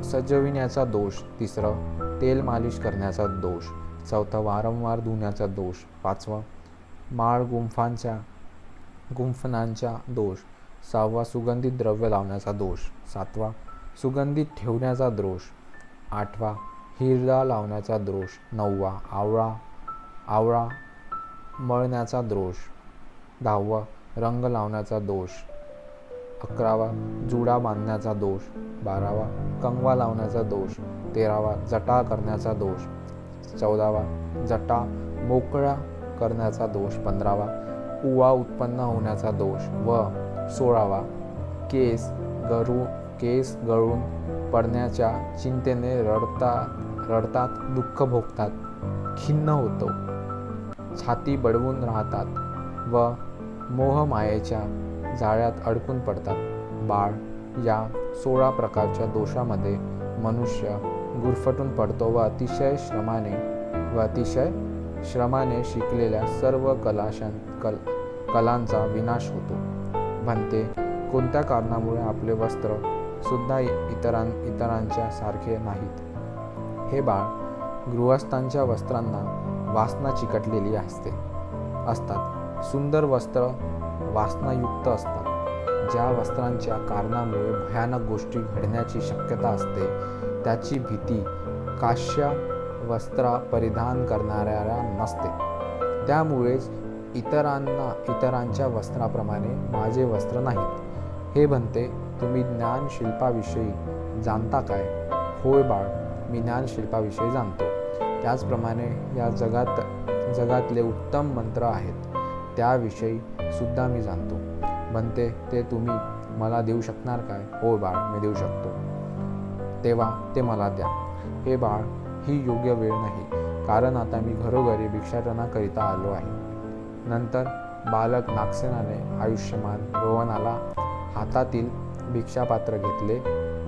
सजविण्याचा दोष. तिसरं, तेल मालिश करण्याचा दोष. चौथं, वारंवार धुण्याचा दोष. पाचवं, माळ गुंफणांचा दोष. सहावा, सुगंधित द्रव्य लावण्याचा दोष. सातवा, सुगंधित ठेवण्याचा दोष. आठवा, हिरडा लावण्याचा दोष. नववा, आवळा मळण्याचा दोष. 10वा, रंग लावण्याचा दोष. 11वा, जुडा बांधण्याचा दोष. 12वा, कंगवा लावण्याचा दोष. 13वा, जटा करण्याचा दोष. 14वा, जटा मोकळ्या करण्याचा दोष. 15वा, उवा उत्पन्न होण्याचा दोष. व 16वा, केस गळून पडण्याच्या चिंतेने रडतात, दुःख भोगतात, खिन्न होतो, छाती बडवून राहतात व मोहमायेच्या जाळ्यात अडकून पडतात. बाळ, या 16 प्रकारच्या दोषामध्ये मनुष्य गुरफटून पडतो व अतिशय श्रमाने शिकलेल्या सर्व कलांचा विनाश होतो. म्हणते, कोणत्या कारणामुळे आपले वस्त्र सुद्धा इतरांच्या सारखे नाहीत? हे बाळ, गृहस्थांच्या वस्त्रांना वासना चिकटलेली असतात. सुंदर वस्त्र वासनायुक्त असतात. ज्या वस्त्रांच्या कारणामुळे भयानक गोष्टी घडण्याची शक्यता असते, त्याची भीती काश्य वस्त्र परिधान करणाऱ्याला नसते. त्यामुळेच इतरांच्या वस्त्राप्रमाणे माझे वस्त्र नाहीत. हे बनते, तुम्ही ज्ञानशिल्पाविषयी जाणता काय? होय बाळ, मी ज्ञानशिल्पाविषयी जाणतो. त्याचप्रमाणे या जगातले उत्तम मंत्र आहेत, त्याविषयी सुद्धा मी जाणतो. बनते, ते तुम्ही मला देऊ शकणार काय? होय बाळ, मी देऊ शकतो. तेव्हा ते मला द्या. हे बाळ, ही योग्य वेळ नाही, कारण आता मी घरोघरी भिक्षाटनाकरिता आलो आहे. नंतर बालक नागसेनाने आयुष्यमान रोहनाला हातातील भिक्षापात्र घेतले.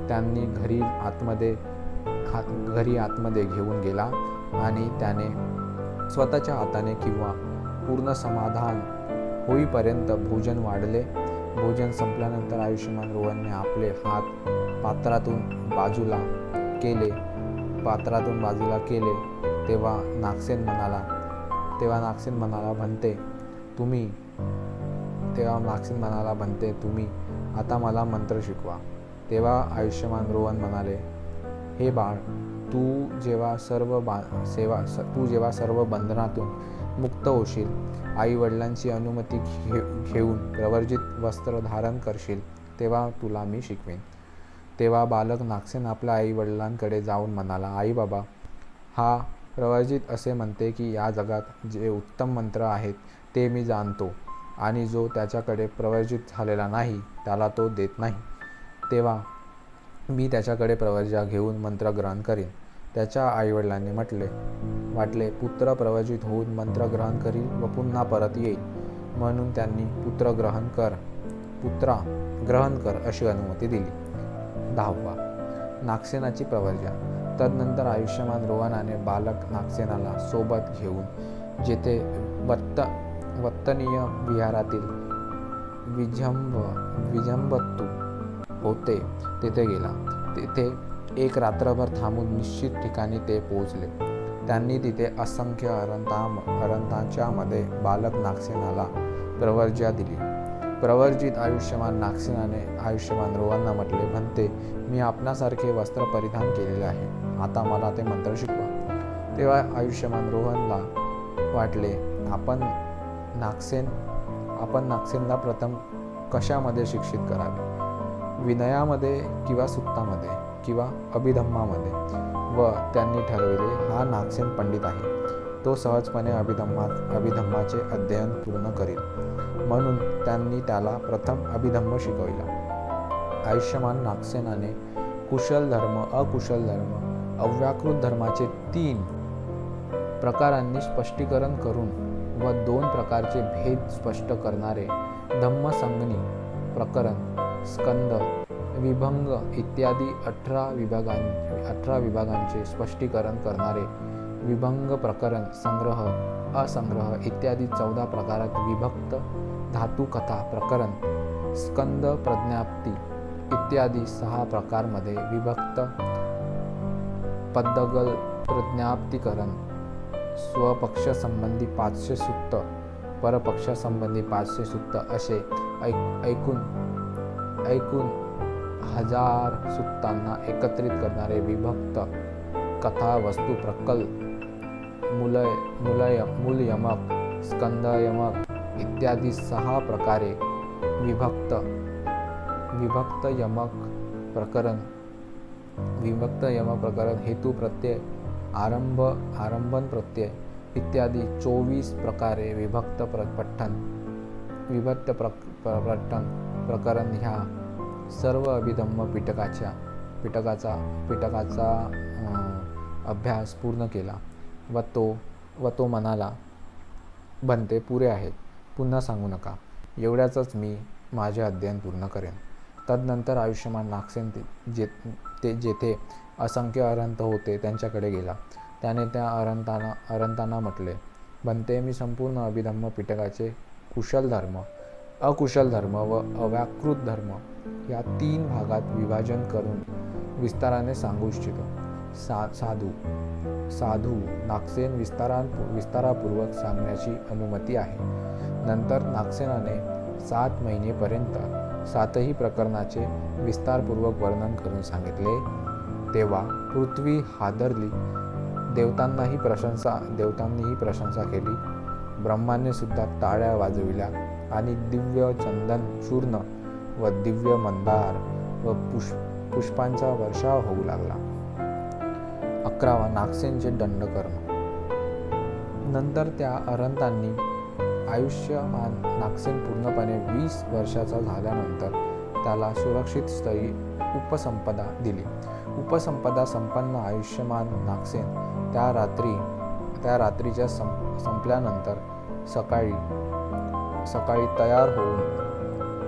त्यांनी घरी आतमध्ये घेऊन गेला आणि त्याने स्वतःच्या हाताने किंवा पूर्ण समाधान होईपर्यंत भोजन वाढले. भोजन संपल्यानंतर आयुष्यमान रोहनने आपले हात पात्रातून बाजूला केले. तेव्हा नागसेन म्हणाला, बनते, तुम्ही आता मला मंत्र शिकवा. तेव्हा आयुष्यमान रोहन म्हणाले, हे बाळ, तू जेव्हा सर्व बंधनातून मुक्त होशील, आई वडिलांची अनुमती घेऊन प्रवर्जित वस्त्र धारण करशील, तेव्हा तुला मी शिकवेन. तेव्हा बालक नागसेन आपल्या आई वडिलांकडे जाऊन म्हणाला, आई बाबा, हा प्रवर्जित असे म्हणते की या जगात जे उत्तम मंत्र आहेत ते मी जाणतो आणि जो त्याच्याकडे प्रवर्जित झालेला नाही त्याला तो देत नाही. तेव्हा मी त्याच्याकडे प्रवर्ज्या घेऊन मंत्र ग्रहण करीन. त्याच्या आईवडिलांनी वाटले पुत्र प्रवर्जित होऊन मंत्र ग्रहण करील व पुन्हा परत येईल, म्हणून त्यांनी पुत्रा ग्रहण कर अशी अनुमती दिली. 10वा, नागसेनाची प्रवर्ज्या. तदनंतर आयुष्यमान रोहनाने बालक नागसेनाला सोबत घेऊन जेथे वत्तनीय विहारातील विजंबतू होते तेथे गेला. तेथे एक रात्रभर थांबून निश्चित ठिकाणी ते पोहोचले. त्यांनी तिथे असंख्य अरंतांच्या मध्ये बालक नागसेनाला प्रवर्ज्या दिली. प्रवर्जित आयुष्यमान नागसेनाने आयुष्यमान रोहनला म्हटले, म्हणते, मी आपणासारखे वस्त्र परिधान केलेले आहे, आता मला ते मंत्र शिकवा. तेव्हा आयुष्यमान रोहनला वाटले, आपण नागसेनला प्रथम कशामध्ये शिक्षित करावे, विनयामध्ये किंवा सुत्तामध्ये किंवा अभिधम्मामध्ये. व त्यांनी ठरविले, हा नागसेन पंडित आहे, तो सहजपणे अभिधम्माचे अध्ययन पूर्ण करील. म्हणून त्यांनी त्याला प्रथम अभिधम्म शिकविला. आयुष्यमान नागसेनाने कुशल धर्म, अकुशल धर्म, अव्याकृत धर्माचे 3 प्रकारांनी स्पष्टीकरण करून व 2 प्रकारचे भेद स्पष्ट करणारे धम्मसंगणी प्रकरण, स्कंद, विभंग इत्यादी 18 विभागांचे स्पष्टीकरण करणारे विभंग प्रकरण, संग्रह, असंग्रह इत्यादी 14 प्रकारात विभक्त धातुकथा प्रकरण, स्कंद प्रज्ञाप्ती इत्यादी 6 प्रकारमध्ये विभक्त पद्दगल प्रज्ञाप्तीकरण, स्वपक्षसंबंधी 500 सूक्त, परपक्षासंबंधी 500 सूक्त असे ऐकून 1000 सूक्तांना एकत्रित करणारे विभक्त कथा, वस्तू, प्रकल, मूलयमक, स्कंदयमक इत्यादी 6 प्रकारे विभक्त यमक प्रकरण, हेतू प्रत्यय, आरंभन प्रत्यय इत्यादी 24 प्रकारे विभक्त पठण प्रकरण ह्या सर्व अभिधम्म पिटकाचा अभ्यास पूर्ण केला व तो म्हणाला, बनते पुरे आहेत, पुन्हा सांगू नका. एवढ्याचंच मी माझे अध्ययन पूर्ण करेन. तदनंतर आयुष्यमान नागसेन जेथे असंख्य अरहंत होते त्यांच्याकडे गेला. त्याने त्या अरहंतांना म्हटले, बनते, मी संपूर्ण अभिधम्म पिटकाचे कुशल धर्म, अकुशल धर्म व अव्याकृत धर्म या 3 भागात विभाजन करून विस्ताराने सांगू इच्छितो. साधू नागसेन विस्तारापूर्वक सांगण्याची अनुमती आहे. नंतर नागसेनाने 7 महिनेपर्यंत 7ही प्रकरणाचे विस्तारपूर्वक वर्णन करून सांगितले. तेव्हा पृथ्वी हादरली, देवतांनीही प्रशंसा केली. ब्रह्माने सुद्धा टाळ्या वाजविल्या आणि दिव्य चंदन चूर्ण व दिव्य मंदार व पुष्पांचा वर्षाव होऊ लागला. 11वा नागसेनचे दंडकर्म. नंतर त्या अरहंतांनी आयुष्यमान नागसेन पूर्णपणे 20 वर्षाचा झाल्यानंतर त्याला सुरक्षित स्थळी उपसंपदा दिली. उपसंपदा संपन्न आयुष्यमान नागसेन त्या रात्रीच्या संपल्यानंतर सकाळी तयार होऊन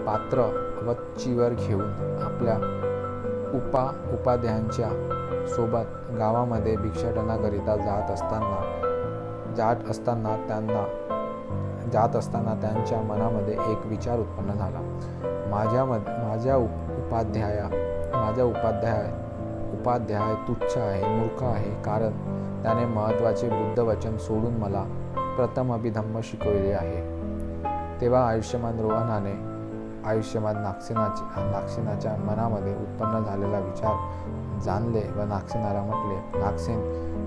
पात्र व चिवर घेऊन आपल्या उपाध्यायांच्या सोबत गावामध्ये भिक्षाटनाकरिता जात असताना त्यांच्या मनामध्ये एक विचार उत्पन्न झाला. माझा उपाध्याय तुच्छ आहे, मूर्ख आहे, कारण त्याने महत्त्वाचे बुद्धवचन सोडून मला प्रथम अभिधम्म शिकवले आहे. तेव्हा आयुष्यमान रोहनाने आयुष्यमान नागसेनाच्या मनामध्ये उत्पन्न झालेला विचार जाणले व नागसेनाला म्हटले, नागसेन,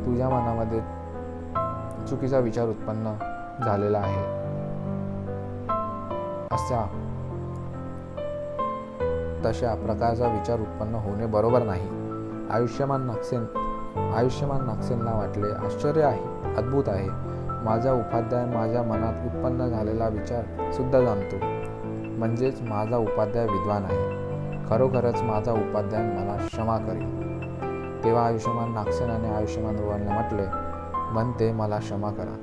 तुझ्या मनामध्ये चुकीचा विचार उत्पन्न झालेला आहे. तशा प्रकारचा विचार उत्पन्न होणे बरोबर नाही. आयुष्यमान नागसेनला वाटले, आश्चर्य आहे, अद्भुत आहे. माझा उपाध्याय माझ्या मनात उत्पन्न झालेला विचार सुद्धा जाणतो. म्हणजेच माझा उपाध्याय विद्वान आहे. खरोखरच माझा उपाध्याय मला क्षमा करेल. तेव्हा आयुष्यमान नागसेनाने आयुष्यमान रोहनला म्हटले, बनते, मला क्षमा करा.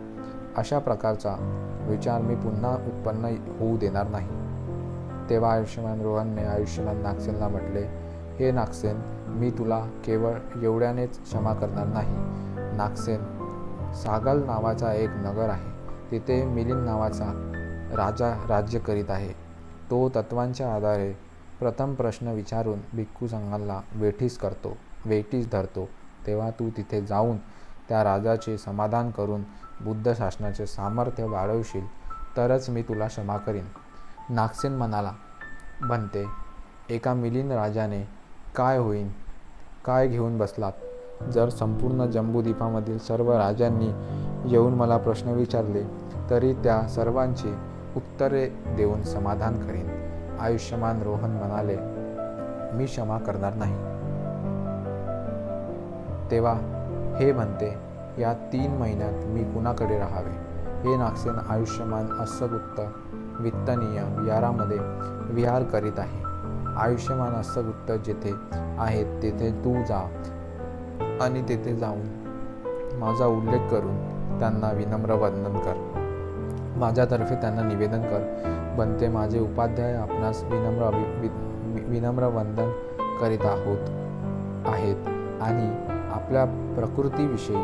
अशा प्रकारचा विचार मी पुन्हा उत्पन्न होऊ देणार नाही. तेव्हा आयुष्यमान रोहनने आयुष्यमान नागसेनला म्हटले, हे नागसेन, मी तुला केवळ एवढ्यानेच क्षमा करणार नाही. नागसेन, सागल नावाचा एक नगर आहे. तिथे मिलिंद नावाचा राजा राज्य करीत आहे. तो तत्वांच्या आधारे प्रथम प्रश्न विचारून भिक्खू संघाला वेठीस धरतो. तेव्हा तू तिथे जाऊन त्या राजाचे समाधान करून बुद्ध शासनाचे सामर्थ्य वाढवशील तरच मी तुला क्षमा करीन. नागसेन म्हणाला, बनते, एका मिलिंद राजाने काय होईन, काय घेऊन बसलात? जर संपूर्ण जम्बूद्वीपामधील सर्व राजांनी येऊन मला प्रश्न विचारले तरी त्या सर्वांची उत्तरे देऊन समाधान करीन. आयुष्यमान रोहन म्हणाले, मी क्षमा करणार नाही. तेव्हा हे बनते, या 3 महिन्यात मी कुणाकडे राहावे? हे नागसेन आयुष्यमान अस्सगुप्त वित्तनीय विहारामध्ये विहार करीत आहे. आयुष्यमान अस्सगुप्त जेथे आहेत तेथे तू जा आणि तेथे जाऊन माझा उल्लेख करून त्यांना विनम्र वंदन कर. माझ्यातर्फे त्यांना निवेदन कर, बनते माझे उपाध्याय आपणास विनम्र वंदन करीत आहेत आणि आपल्या प्रकृतीविषयी,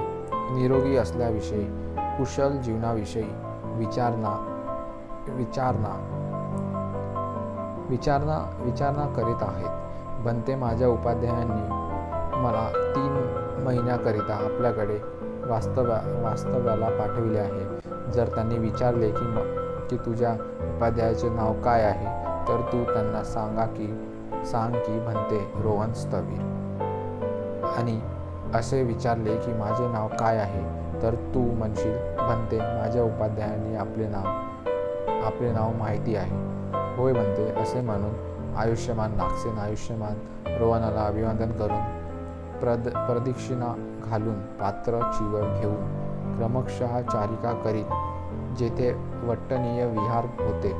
निरोगी असल्याविषयी, कुशल जीवनाविषयी विचारणा करीत आहेत. बनते माझ्या उपाध्यायांनी मला 3 महिन्याकरिता आपल्याकडे वास्तव्याला पाठविले आहे. जर त्यांनी विचारले की तुझ्या उपाध्यायाचे नाव काय आहे, तर तू त्यांना सांग की बनते रोहन स्थवीर. आणि असे विचारले की माझे नाव काय आहे, तर तू म्हणशील बनते माझ्या उपाध्यायांनी आपले नाव माहिती आहे. होय बनते, असे म्हणून आयुष्यमान नागसेन आयुष्यमान रोहनाला अभिवादन करून प्रदक्षिणा घालून पात्र चिवर घेऊन क्रमशः चारिका करीत जेथे वट्टनीय विहार होते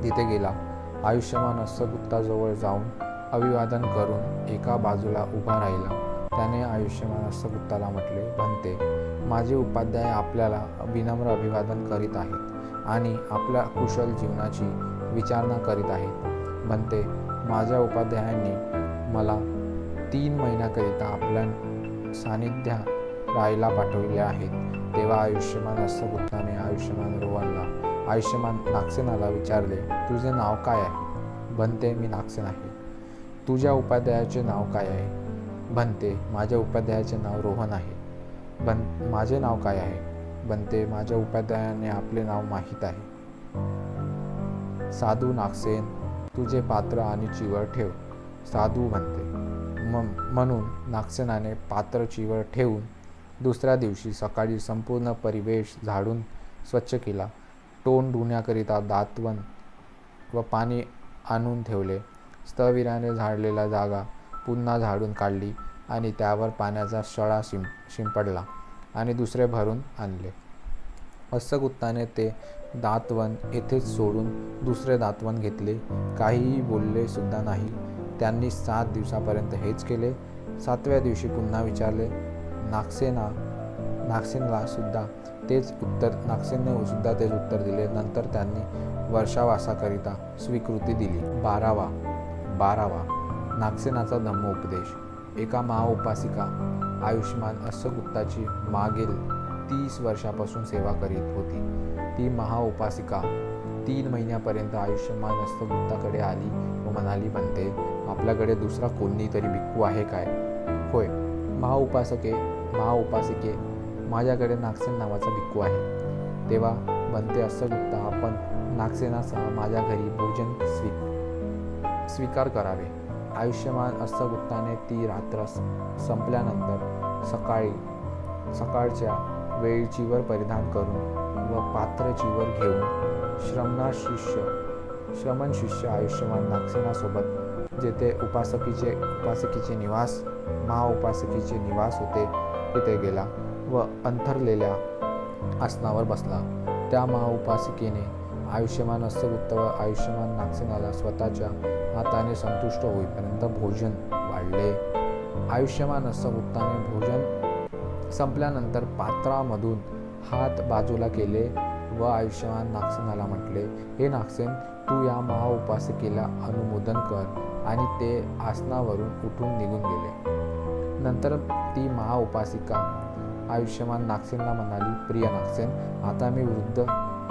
तिथे गेला. आयुष्यमान अस्सगुप्ताजवळ जाऊन अभिवादन करून एका बाजूला उभा राहिला. त्याने आयुष्यमान अस्सगुप्ताला म्हटले, बनते माझे उपाध्याय आपल्याला विनम्र अभिवादन करीत आहेत आणि आपल्या कुशल जीवनाची विचारणा करीत आहेत. बनते माझ्या उपाध्यायांनी मला 3 महिन्याकरिता आपल्या सानिध्यात राहायला पाठविले आहेत. तेव्हा आयुष्यमान अस्सगुप्ताने आयुष्यमान नागसेनाला विचारले, तुझे नाव काय आहे? बनते, मी नागसेन आहे. तुझ्या उपाध्यायाचे नाव काय आहे? बनते, माझ्या उपाध्यायाचे नाव रोहन आहे. माझे नाव काय आहे? बनते, माझ्या उपाध्यायाने आपले नाव माहीत आहे. साधू नागसेन, तुझे पात्र आणि चिवळ ठेव. साधू बनते. म्हणून नागसेनाने पात्र चिवळ ठेवून दुसऱ्या दिवशी सकाळी संपूर्ण परिवेश झाडून स्वच्छ केला. तोंड धुण्याकरिता दातवन व पाणी आणून ठेवले. स्थविराने झाडलेला जागा पुन्हा झाडून काढली आणि त्यावर पाण्याचा सळा शिंपडला आणि दुसरे भरून आणले. अस्सगुप्ताने ते दातवन येथेच सोडून दुसरे दातवन घेतले. काहीही बोलले सुद्धा नाही. त्यांनी 7 दिवसापर्यंत हेच केले. 7व्या दिवशी पुन्हा विचारले. नागसेनने सुद्धा तेच उत्तर दिले. नंतर त्यांनी वर्षावासाकरिता स्वीकृती दिली. 12वा नागसेनाचा धम्मोपदेश. एका महाउपासिका आयुष्यमान अस्सगुप्ताची मागील 30 वर्षापासून सेवा करीत होती. ती महाउपासिका 3 महिन्यापर्यंत आयुष्यमान अस्सगुप्ताकडे आली व म्हणाली, बनते आपल्याकडे दुसरा कोणीतरी भिक्खू आहे काय? होय महाउपासिके, माझ्याकडे नागसेन नावाचा भिक्खू आहे. तेव्हा बनते अस्सगुप्ता, आपण नागसेनासह माझ्या घरी भोजन स्वीकार करावे. आयुष्यमान अस्सगुप्ताने ती रात्र संपल्यानंतर सकाळच्या वेळी चिवर परिधान करून व पात्र चिवर घेऊन श्रमण शिष्य आयुष्यमान नागसेनासोबत जेथे उपासकीचे महाउपासकीचे निवास होते तिथे गेला व अंथरलेल्या आसनावर बसला. त्या महाउपासिकेने आयुष्यमान अस्सगुप्त व आयुष्यमान नागसेनाला स्वतःच्या हाताने संतुष्ट होईपर्यंत भोजन वाढले. आयुष्यमान अस्सगुप्ताने भोजन संपल्यानंतर पात्रामधून हात बाजूला केले व आयुष्यमान नागसेनाला म्हटले, हे नागसेन, तू या महाउपासिकेला अनुमोदन कर. आणि ते आसनावरून उठून निघून गेले. नंतर ती महाउपासिका आयुष्यमान नागसेनला म्हणाली, प्रिय नागसेन, आता मी वृद्ध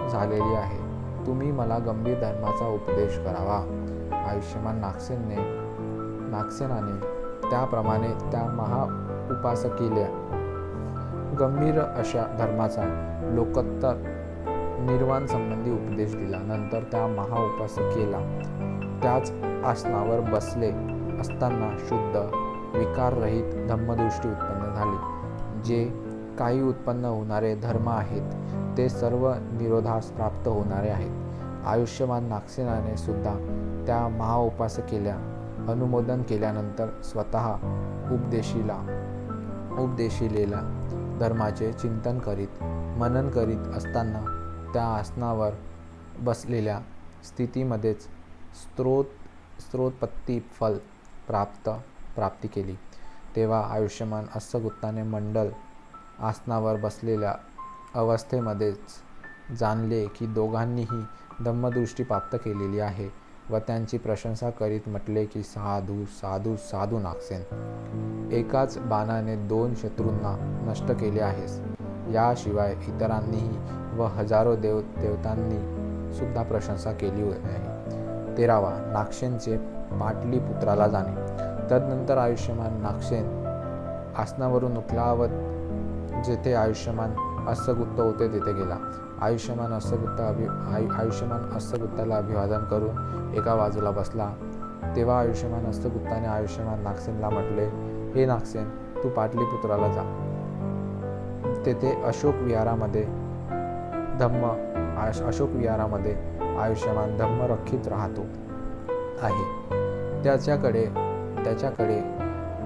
झालेली आहे. तुम्ही मला गंभीर धर्माचा उपदेश करावा. आयुष्यमान नागसेनाने त्याप्रमाणे त्या महाउपासकेला गंभीर अशा धर्माचा लोकोत्तर निर्वाण संबंधी उपदेश दिला. नंतर त्या महाउपासकेला त्याच आसनावर बसले असताना शुद्ध विकाररहित धम्मदृष्टी उत्पन्न झाली. जे काही उत्पन्न होणारे धर्म आहेत ते सर्व निरोधास प्राप्त होणारे आहेत. आयुष्यमान नागसेनाने सुद्धा त्या महाउपासकेला अनुमोदन केल्यानंतर स्वतः उपदेशिलेल्या धर्माचे चिंतन करीत मनन करीत असताना त्या आसनावर बसलेल्या स्थितीमध्येच स्रोतपत्ती फल प्राप्ती केली. तेव्हा आयुष्यमान अस्सगुप्ताने मंडल आसनावर बसलेल्या अवस्थेमध्येच जाणले की दोघांनीही धम्मदृष्टी प्राप्त केलेली आहे व त्यांची प्रशंसा करीत म्हटले की साधू साधू साधू नागसेन, एकाच बाणाने 2 शत्रूंना नष्ट केले आहेस. याशिवाय इतरांनीही व हजारो देवतांनी सुद्धा प्रशंसा केली आहे. 13वा नागसेनचे पाटलीपुत्राला जाणे. तदनंतर आयुष्यमान नागसेन आसनावरून उठला व जेथे आयुष्यमान अस्सगुप्त होते तेथे गेला. आयुष्यमान अस्सगुप्ताला अभिवादन करून एका बाजूला बसला. तेव्हा आयुष्यमान अस्सगुप्ताने आयुष्यमान नागसेनला म्हटले, हे नागसेन, तू पाटलीपुत्राला जा. तेथे अशोक विहारामध्ये आयुष्यमान धम्मरक्षित राहतो आहे. त्याच्याकडे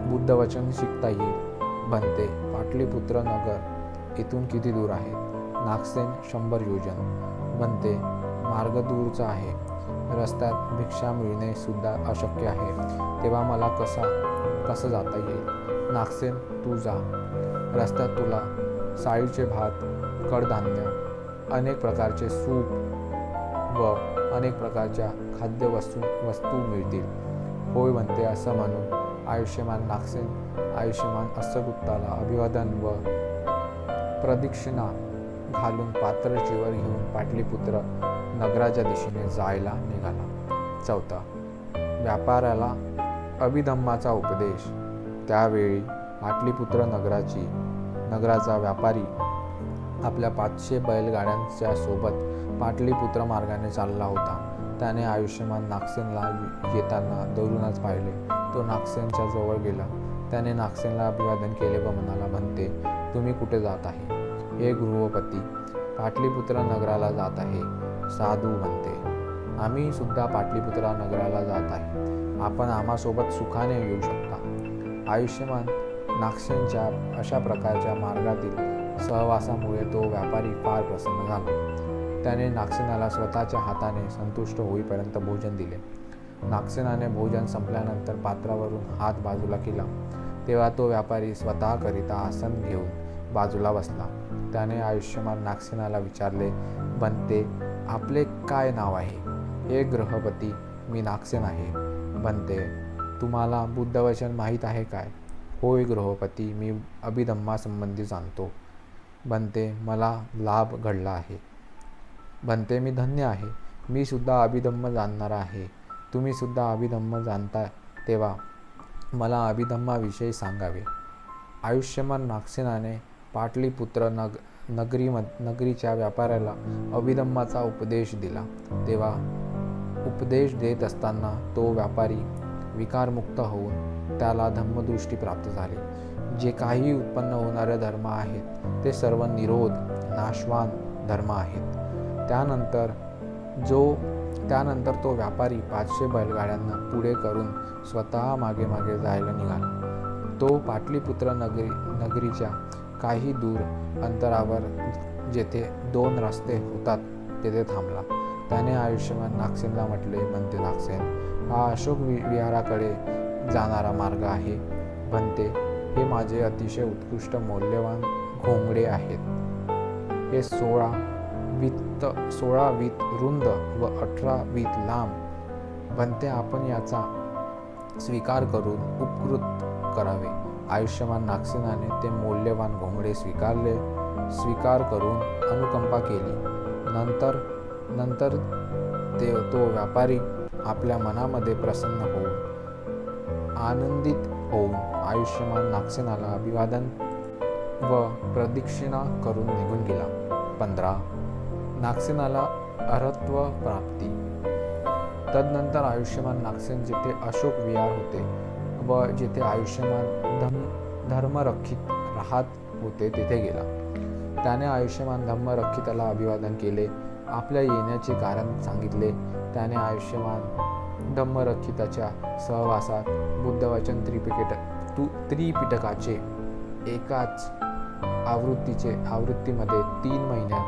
बुद्धवचन शिकता येईल. बनते, पाटलीपुत्र नगर इथून किती दूर आहे? नागसेन, 100 योजन. बनते, मार्ग दूरचा आहे. रस्त्यात भिक्षा मिळणे सुद्धा अशक्य आहे. तेव्हा मला कसं जाता येईल? नागसेन, तू जा. रस्त्यात तुला साळीचे भात, कडधान्य, अनेक प्रकारचे सूप व अनेक प्रकारच्या खाद्यवस्तू मिळतील. होय बनते, असं म्हणून आयुष्यमान नागसेन आयुष्यमान अस्सगुप्ताला अभिवादन व प्रदक्षिणा घालून पात्र चिवर घेऊन पाटलीपुत्र नगराच्या दिशेने जायला निघाला. 4. व्यापाऱ्याला अभिधम्माचा उपदेश. त्यावेळी पाटलीपुत्र नगराचा व्यापारी आपल्या 500 बैलगाड्यांच्या सोबत पाटलीपुत्र मार्गाने चालला होता. त्याने आयुष्यमान नागसेनला येताना दुरूनच पाहिले. तो नागसेनच्या जवळ गेला. त्याने नागसेनला अभिवादन केले व म्हणाला, बनते, तुम्ही कुठे जात आहे? हे गृहपती, पाटलीपुत्र नगराला जात आहे. साधू बनते, आम्ही सुद्धा पाटलीपुत्र नगराला जात आहे. आपण आम्हासोबत सुखाने येऊ शकता. आयुष्यमान नागसेनच्या अशा प्रकारच्या मार्गातील सहवासामुळे तो व्यापारी फार प्रसन्न झाला. त्याने नागसेनाला स्वतःच्या हाताने संतुष्ट होईपर्यंत भोजन दिले. नागसेनाने भोजन संपल्यानंतर पात्रावरून हात बाजूला केला. तेव्हा तो व्यापारी स्वतःकरिता आसन घेऊन बाजूला बसला. त्याने आयुष्यमान नागसेनाला विचारले, बनते, आपले काय नाव आहे? हे गृहपती, मी नागसेन आहे. बनते, तुम्हाला बुद्धवचन माहीत आहे काय? होय गृहपती, मी अभिधम्मासंबंधी जाणतो. बनते, मला लाभ घडला आहे. बनते, मी धन्य आहे. मी सुद्धा अभिधम्म जाणणारा आहे. तुम्ही सुद्धा अभिधम्म जाणता तेव्हा मला अभिधम्माविषयी सांगावे. आयुष्यमान नागसेनाने पाटलीपुत्र नगरीच्या व्यापाऱ्याला अभिधम्माचा उपदेश दिला. तेव्हा उपदेश देत असताना तो व्यापारी विकारमुक्त होऊन त्याला धम्मदृष्टी प्राप्त झाली. जे काही उत्पन्न होणारे धर्म आहेत ते सर्व निरोध नाशवान धर्म आहेत. त्यानंतर तो व्यापारी 500 बैलगाड्यांना पुढे करून स्वतः मागे जायला निघाला. तो पाटलीपुत्र नगरीच्या काही दूर अंतरावर जेथे 2 रस्ते होतात तेथे थांबला. त्याने आयुष्यमान नागसेनला म्हटले, बनते नागसेन, हा अशोक विहाराकडे जाणारा मार्ग आहे. बनते, हे माझे अतिशय उत्कृष्ट मौल्यवान घोंगडे आहेत. हे 16 वीत रुंद व 18 वीत लांब. बनते, आपण याचा स्वीकार करून उपकृत करावे. आयुष्यमान नागसेनाने ते मौल्यवान घोंगडे स्वीकार करून अनुकंपा केली. नंतर तो व्यापारी आपल्या मनामध्ये प्रसन्न होऊन आनंदित होऊन आयुष्यमान नागसेनाला अभिवादन व प्रदक्षिणा करून निघून गेला. 15. नागसेनाला अर्हत्व प्राप्ती. तदनंतर आयुष्यमान नागसेन जेथे अशोक विहार होते व जेथे आयुष्यमान धर्मरक्षित राहत होते तेथे गेला. त्याने आयुष्यमान धम्मरक्षिताला अभिवादन केले. आपल्या येण्याचे कारण सांगितले. त्याने आयुष्यमान धम्मरक्षिताच्या सहवासात बुद्धवचन त्रिपिटकाचे एकाच आवृत्तीमध्ये 3 महिन्यात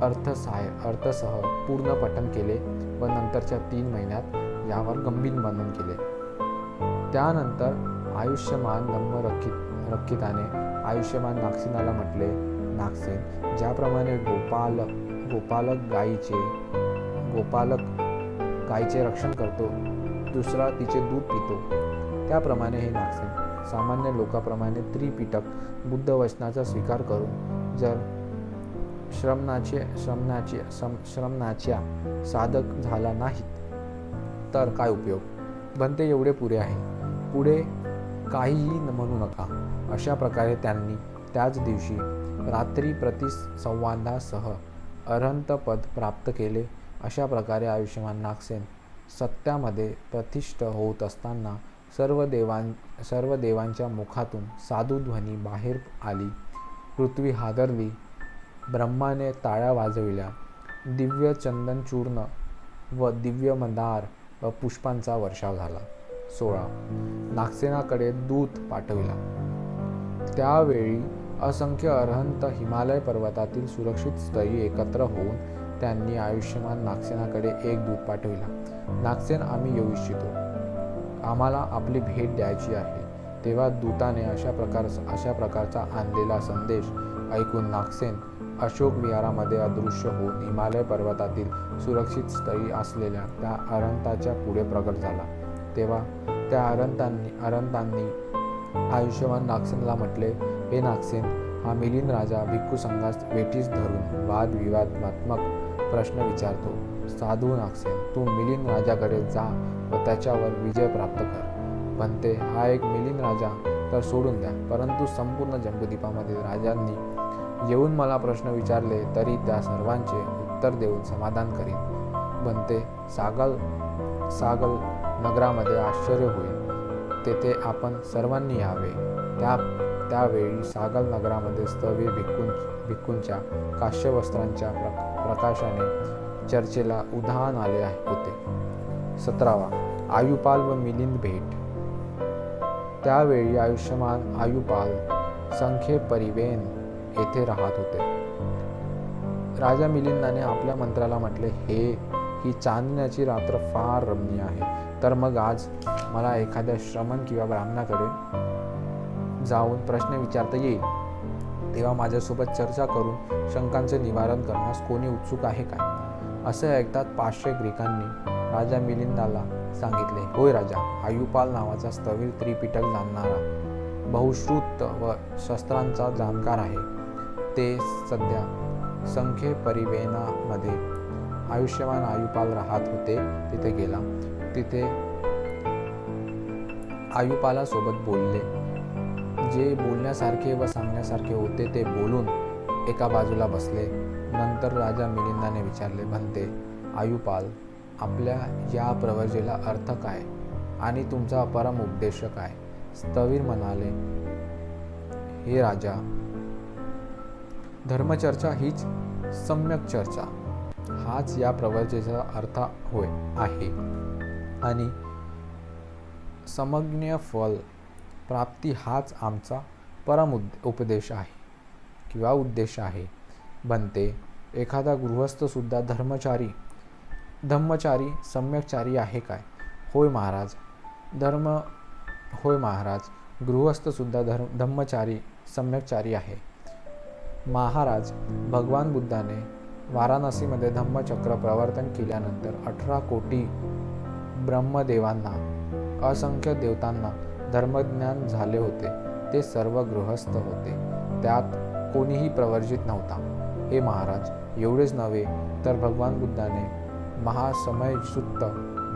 अर्थसह पूर्ण पठण केले व नंतरच्या 3 महिन्यात यावर गंभीर वर्णन केले. त्यानंतर आयुष्यमान धम्म रक्षिताने आयुष्यमान नागसेनाला म्हटले, नागसेन, ज्याप्रमाणे गोपालक गायीचे रक्षण करतो, दुसरा तिचे दूध पितो, त्याप्रमाणे हे नागसेन सामान्य लोकांप्रमाणे त्रिपिटक बुद्ध वचनाचा स्वीकार करून जर श्रमणाच्या साधक झाला नाही तर काय उपयोग? बनते एवढे पुरे आहे, पुढे काहीही म्हणू नका. अशा प्रकारे त्यांनी त्याच दिवशी रात्री प्रतिसंवादासह अरहंत पद प्राप्त केले. अशा प्रकारे आयुष्यमान नागसेन सत्यामध्ये प्रतिष्ठ होत असताना सर्व देवांच्या मुखातून साधू ध्वनी बाहेर आली. पृथ्वी हादरली, ब्रह्माने टाळ्या वाजविल्या, दिव्य चंदनचूर्ण व दिव्य मंदार व पुष्पांचा वर्षाव झाला. 16. नागसेनाकडे दूत पाठविला. त्यावेळी असंख्य अरहंत हिमालय पर्वतातील सुरक्षित स्थळी एकत्र होऊन त्यांनी आयुष्यमान नागसेनाकडे एक दूत पाठविला. नागसेन, आम्ही येऊ इच्छितो, आम्हाला आपली भेट द्यायची आहे. तेव्हा दूताने अशा प्रकारचा आणलेला संदेश ऐकून नागसेन अशोक विहारामध्ये अदृश्य होऊन हिमालय पर्वतातील सुरक्षित स्थळी असलेल्या त्या अरहंताच्या पुढे प्रकट झाला. तेव्हा त्या अरहंतांनी आयुष्यमान नागसेनला म्हटले, हे नागसेन, हा मिलिंद राजा भिक्खू संघास वेठीस धरून वादविवादात्मक प्रश्न विचारतो. साधू नागसेन, तू मिलिंद राजाकडे जा व त्याच्यावर विजय प्राप्त कर. म्हणते, हा एक मिलिंद राजा तर सोडून द्या, परंतु संपूर्ण जम्बूद्वीपामध्ये राजांनी येऊन मला प्रश्न विचारले तरी त्या सर्वांचे उत्तर देऊन समाधान करीन. म्हणते, सागल नगरामध्ये आश्चर्य होईल, तेथे आपण सर्वांनी यावे. त्यावेळी सागल नगरामध्ये स्थवीर भिक्खूंच्या काश्यवस्त्रांच्या प्रकाशाने चर्चेला उधाण आले होते. 17. आयुपाल व मिलिंद भेट. त्यावेळी आयुष्यमान आयुपाल संख्ये परिवेन येथे राहत होते. राजा मिलिंदाने आपल्या मंत्र्याला म्हटले, ही चांदण्याची रात्र फार रमणीय आहे, तर मग आज मला एखाद्या श्रमण किंवा ब्राह्मणाकडे जाऊन प्रश्न विचारता येईल. तेव्हा माझ्यासोबत चर्चा करून शंकांचे निवारण करण्यास कोणी उत्सुक आहे काय? असे ऐकतात 500 ग्रीकांनी राजा मिलिंदाला सांगितले, होय राजा, आयुपाल नावाचा स्थवीर त्रिपिटक जाणणारा बहुश्रुत व शस्त्रांचा जाणकार आहे. ते सध्या संख्ये परिवेनामध्ये आयुष्यमान आयुपाल राहत होते तिथे गेला. तिथे आयुपालासोबत बोलले. जे बोलण्यासारखे व सांगण्यासारखे होते ते बोलून एका बाजूला बसले. नंतर राजा मिलिंदाने विचारले, म्हणते, आयुपाल, आपल्या या प्रवर्जेला अर्थ काय आणि तुमचा परम उद्देश काय? स्थवीर म्हणाले, हे राजा, धर्मचर्चा हीच सम्यक चर्चा, हाच या प्रवर्जेचा अर्थ आहे आणि समज्ञ फल प्राप्ती हाच आमचा परम उपदेश आहे किंवा उद्देश आहे. बनते, एखादा गृहस्थ सुद्धा धम्मचारी सम्यकचारी आहे काय? होय महाराज. होय महाराज, गृहस्थ सुद्धा धम्मचारी सम्यकचारी आहे. महाराज, भगवान बुद्धाने वाराणसीमध्ये धम्मचक्र प्रवर्तन केल्यानंतर 18 कोटी ब्रह्मदेवांना, असंख्य देवतांना धर्मज्ञान झाले होते. ते सर्व गृहस्थ होते, त्यात कोणीही प्रवर्जित नव्हता. हे महाराज, एवढेच नव्हे तर भगवान बुद्धाने महासमयसुत्त,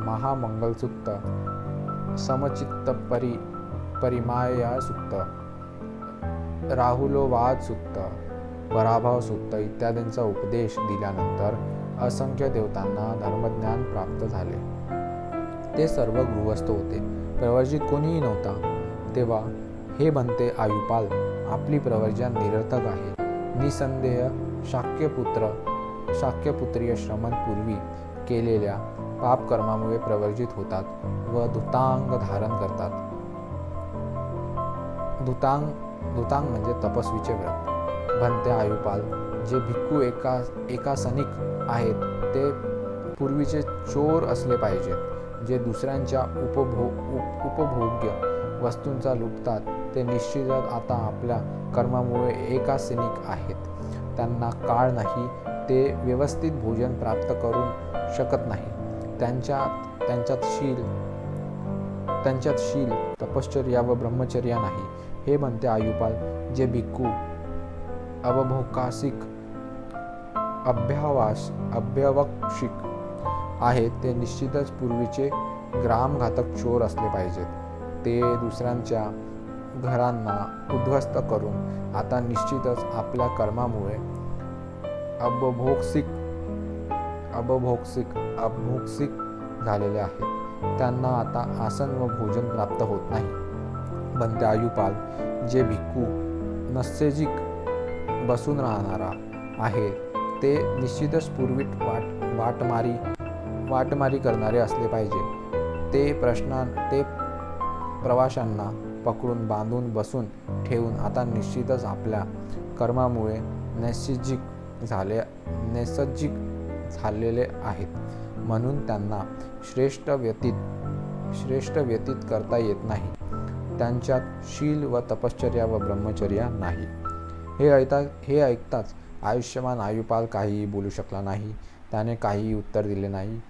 महामंगलसुत्त, समचित्त परिमाया सुत्त, राहुलोवाद सुत्त, पराभव सुत्त इत्यादींचा उपदेश दिल्यानंतर असंख्य देवतांना धर्मज्ञान प्राप्त झाले. ते सर्व गृहस्थ होते, प्रवर्जित कोणीही नव्हता. तेव्हा हे बनते आयुपाल, आपली प्रवर्जा निरर्थक आहे. निसंदेह शाक्यपुत्रीय श्रमण पूर्वी केलेल्या पापकर्मामुळे प्रवर्जित होतात व धुतांग धारण करतात. धुतांग म्हणजे तपस्वीचे व्रत. बनते आयुपाल, जे भिक्खू एकासनिक आहेत ते पूर्वीचे चोर असले पाहिजेत जे दुसऱ्यांच्या उपभोग्य वस्तूंचा लुटतात ते निश्चितच आता आपल्या कर्मामुळे एकासिनिक आहेत. त्यांना काळ नाही, ते व्यवस्थित भोजन प्राप्त करू शकत नाही. त्यांच्यात शील, तपश्चर्या व ब्रह्मचर्या नाही. हे म्हणते आयुपाल, जे भिक्खू अवभोकासिक अभ्यवक्षिक आहेत ते निश्चितच पूर्वीचे ग्रामघातक चोर असले पाहिजेत. ते दुसऱ्यांच्या घरांना उद्ध्वस्त करून आता निश्चितच आपल्या कर्मामुळे अभोक्सिक झालेले आहेत. त्यांना आता आसन व भोजन प्राप्त होत नाही. बनते आयुपाल, जे भिक्खू नस्यजिक बसून राहणारा आहे ते निश्चितच पूर्वी वाटमारी करणारे असले पाहिजे. ते प्रवाशांना पकडून बांधून बसून ठेवून आता निश्चितच आपल्या कर्मामुळे नैसर्गिक झालेले आहेत. म्हणून त्यांना श्रेष्ठ व्यतीत करता येत नाही. त्यांच्यात शील व तपश्चर्या व ब्रह्मचर्या नाही. हे ऐकताच आयुष्यमान आयुपाल काहीही बोलू शकला नाही. त्याने काहीही उत्तर दिले नाही.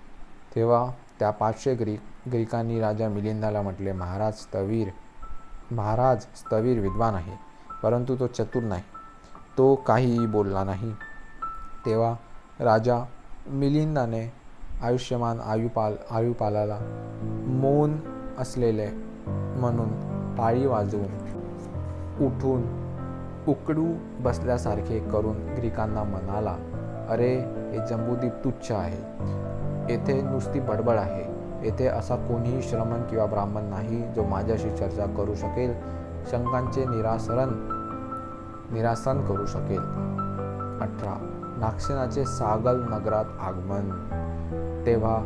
तेव्हा त्या 500 ग्रीकांनी राजा मिलिंदाला म्हटले, महाराज स्थविर विद्वान आहे, परंतु तो चतुर नाही. तो काहीही बोलला नाही. तेव्हा राजा मिलिंदाने आयुष्यमान आयुपालाला मौन असलेले म्हणून टाळी वाजवून उठून उकडू बसल्यासारखे करून ग्रीकांना म्हणाला, अरे, हे जम्बूद्वीप तुच्छ आहे. येथे नुसती बडबड आहे. येथे असा कोणीही श्रमण किंवा ब्राह्मण नाही जो माझ्याशी चर्चा करू शकेल, शंकांचे निरासन करू शकेल. 18. नागसेनाचे सागल नगरात आगमन. तेव्हा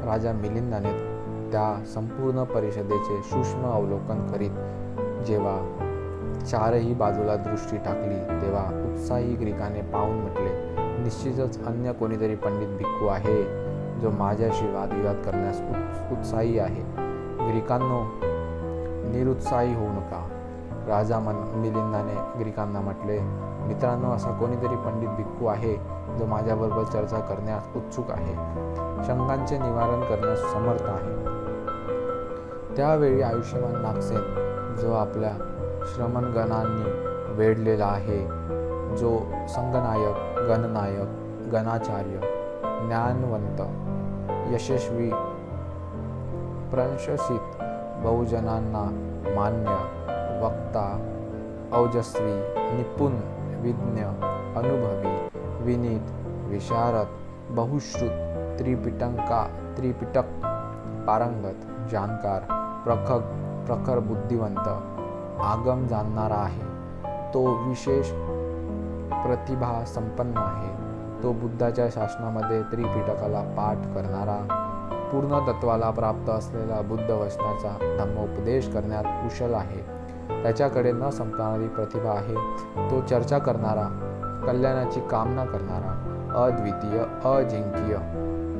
राजा मिलिंदाने त्या संपूर्ण परिषदेचे सूक्ष्म अवलोकन करीत जेव्हा चारही बाजूला दृष्टी टाकली तेव्हा उत्साही ग्रीकाने पाहून म्हटले, निश्चितच अन्य कोणीतरी पंडित भिक्खू आहे जो माझ्याशी वादविवाद करण्यास उत्साही आहे. ग्रीकांनो, निरुत्साही होऊ नका. राजा मिलिंदाने ग्रीकांना म्हटले, मित्रांनो, असा कोणीतरी पंडित भिक्खू आहे जो माझ्याबरोबर चर्चा करण्यास उत्सुक आहे, शंकांचे निवारण करण्यास समर्थ आहे. त्यावेळी आयुष्यवान नागसेन, जो आपल्या श्रमणगणांनी वेढलेला आहे, जो संघनायक, गणनायक, गणाचार्य, ज्ञानवंत, यशस्वी, प्रशंसित, बहुजनांना मान्य, वक्ता, औजस्वी, निपुण, विज्ञ, अनुभवी, विनीत, विशारद, बहुश्रुत, त्रिपिटक पारंगत, जाणकार, प्रखर बुद्धिवंत, आगम जाणणारा आहे. तो विशेष प्रतिभा संपन्न आहे. तो बुद्धाच्या शासनामध्ये त्रिपिटकाला पाठ करणारा, पूर्ण तत्वाला प्राप्त असलेला बुद्ध वचनाचा धम्मोपदेश करण्यात कुशल आहे. त्याच्याकडे न संपणारी प्रतिभा आहे. तो चर्चा करणारा, कल्याणाची कामना करणारा, अद्वितीय, अजिंक्य,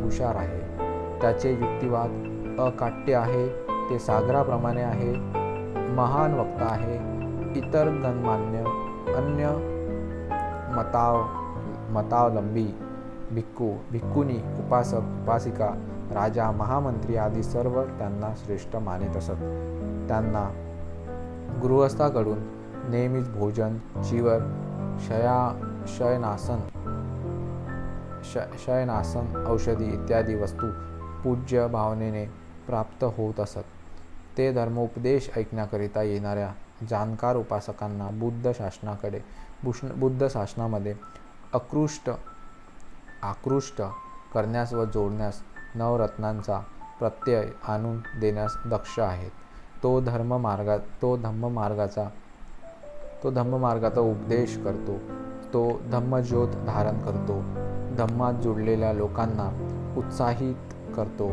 हुशार आहे. त्याचे युक्तिवाद अकाट्य आहे. ते सागराप्रमाणे आहे. महान वक्ता आहे. इतर गणमान्य, अन्य मतावलंबी, भिक्खू, भिक्खुनी, उपासक, उपासिका, राजा, महामंत्री आदी सर्व त्यांना श्रेष्ठ मानित असत. त्यांना गृहस्थाकडून नेहमीच भोजन, चिवर, शयनासन, औषधी इत्यादी वस्तू पूज्य भावनेने प्राप्त होत असत. ते धर्मोपदेश ऐकण्याकरिता येणाऱ्या जाणकार उपासकांना बुद्ध शासनामध्ये आकृष्ट करण्यास व जोडण्यास नवरत्नांचा प्रत्यय आणून देण्यास दक्ष आहेत. तो धम्ममार्गाचा उपदेश करतो. तो धम्मज्योत धारण करतो. धम्मात जोडलेल्या लोकांना उत्साहित करतो,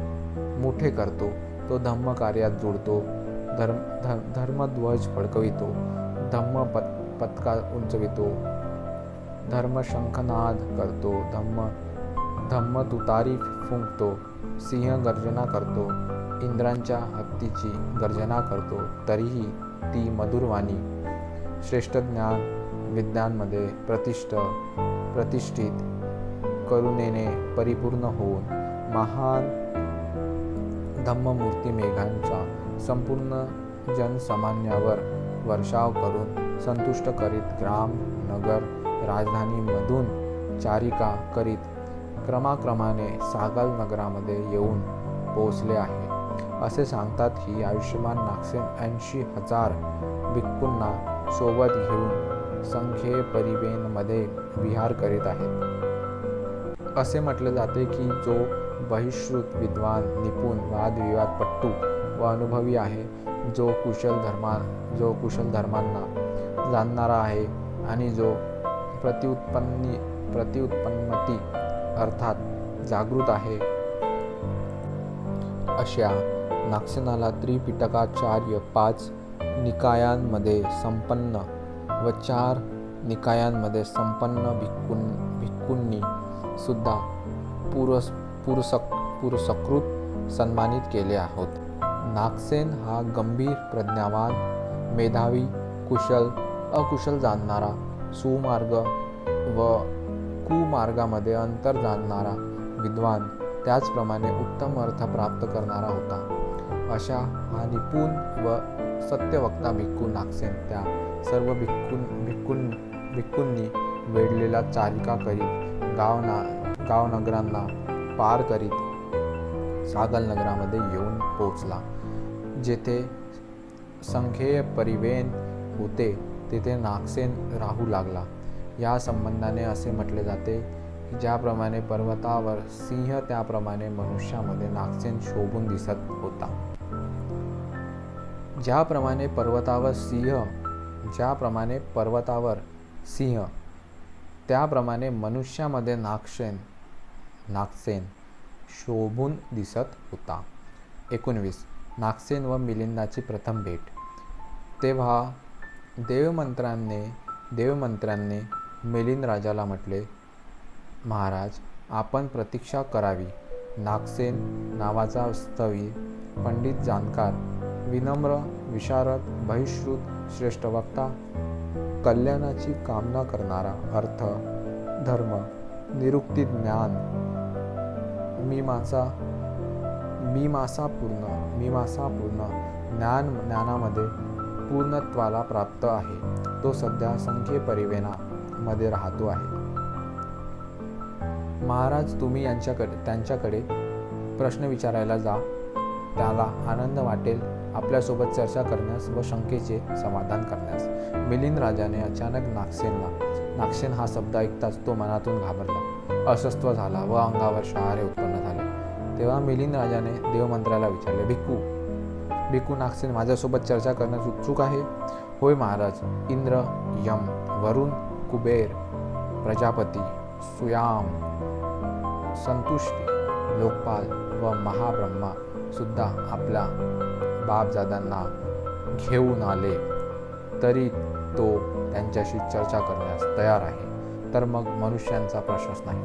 मोठे करतो. तो धम्म कार्यात जोडतो. धर्मध्वज फडकवितो. धम्म पताका उंचवितो. धर्मशंखनाद करतो. धम्म तुतारी फुंकतो, सिंह गर्जना करतो, इंद्रांच्या हत्तीची गर्जना करतो, तरीही ती मधुरवाणी श्रेष्ठ ज्ञान विद्यांमध्ये प्रतिष्ठित करुणेने परिपूर्ण होऊन महान धम्ममूर्ती मेघांचा संपूर्ण जनसामान्यावर वर्षाव करून संतुष्ट करीत ग्राम नगर राजधानीमधून चारिका करीत क्रमाक्रमाने सागल नगरामध्ये येऊन पोहोचले आहे. असे सांगतात की आयुष्यमान नागसेन 80,000 भिक्खूंना सोबत घेऊन संख्ये परिवेनमध्ये विहार करीत आहेत. असे म्हटले जाते की जो बहिष्कृत विद्वान निपुण वादविवादपट्टू व अनुभवी आहे, जो कुशल धर्मांना जाणणारा आहे आणि जो प्रतिउत्पन्नती अर्थात जागृत आहे, अशा नागसेनाला त्रिपिटकाचार्य 5 निकायांमध्ये संपन्न व 4 निकायांमध्ये संपन्न भिक्खूंनी सुद्धा पुरस्कृत सन्मानित केले आहोत. नागसेन हा गंभीर, प्रज्ञावान, मेधावी, कुशल अकुशल जाणणारा, सुमार्ग व कुमार्गामध्ये अंतर जाणणारा विद्वान, त्याचप्रमाणे उत्तम अर्थ प्राप्त करणारा होता. अशा हा निपुण व सत्यवक्ता भिक्खू नागसेन त्या सर्व भिक्खूंनी वेढलेला चारिका करीत गावनगरांना पार करीत सागल नगरामध्ये येऊन पोहोचला. जेथे संख्येय परिवेन होते तेथे नागसेन राहू लागला. या संबंधाने असे म्हटले जाते की ज्याप्रमाणे पर्वतावर सिंह त्याप्रमाणे मनुष्यामध्ये नागसेन शोभून दिसत होता. ज्याप्रमाणे पर्वतावर सिंह त्याप्रमाणे मनुष्यामध्ये नागसेन शोभून दिसत होता. 19. नागसेन व मिलिंदाची प्रथम भेट. तेव्हा देवमंत्र्यांनी मिलिंद राजाला म्हटले, महाराज, आपण प्रतीक्षा करावी. नागसेन नावाचा स्थवी पंडित, जाणकार, विनम्र, विशारद, बहिष्कृत, श्रेष्ठ वक्ता, कल्याणाची कामना करणारा, अर्थ, धर्म, निरुक्ती, ज्ञान, मीमांसापूर्ण ज्ञानामध्ये पूर्णत्वाला प्राप्त आहे. तो सध्या संख्ये परिवेनामध्ये राहतो आहे. महाराज, तुम्ही त्यांच्याकडे प्रश्न विचारायला जा. त्याला आनंद वाटेल आपल्यासोबत चर्चा करण्यास व शंकेचे समाधान करण्यास. मिलिंद राजाने अचानक नागसेन हा शब्द ऐकताच तो मनातून घाबरला, अस्वस्थ झाला व अंगावर शहारे उत्पन्न झाले. तेव्हा मिलिंद राजाने देवमंत्र्याला विचारले, भिक्खू नागसेन माझ्यासोबत चर्चा करण्यास उत्सुक आहे? होय महाराज. इंद्र, यम, वरुण, कुबेर, प्रजापती, सुयाम, संतुष्टी, लोकपाल व महाब्रह्मा सुद्धा आपल्या बापजाद्यांना घेऊन आले तरी तो त्यांच्याशी चर्चा करण्यास तयार आहे, तर मग मनुष्यांचा प्रश्नच नाही.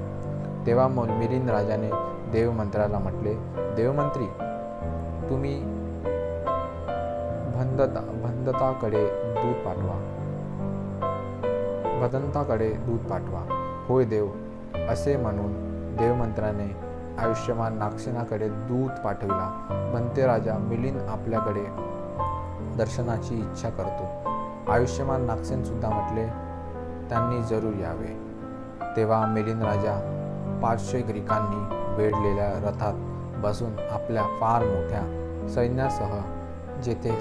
तेव्हा मिलिंद राजाने देवमंत्र्याला म्हटले, देवमंत्री, तुम्ही भदंताकडे दूत पाठवा. होय देव. असे म्हणून देवमंत्र्याने आयुष्यमान नागसेनाकडे दूत पाठविला. भंते राजा मिलिंद आपल्याकडे दर्शनाची इच्छा करतो. आयुष्यमान नागसेन सुद्धा म्हटले त्यांनी जरूर यावे. तेव्हा मिलिंद राजा 500 ग्रीकांनी वेढलेल्या रथात बसून आपल्या फार मोठ्या सैन्यासह जेथे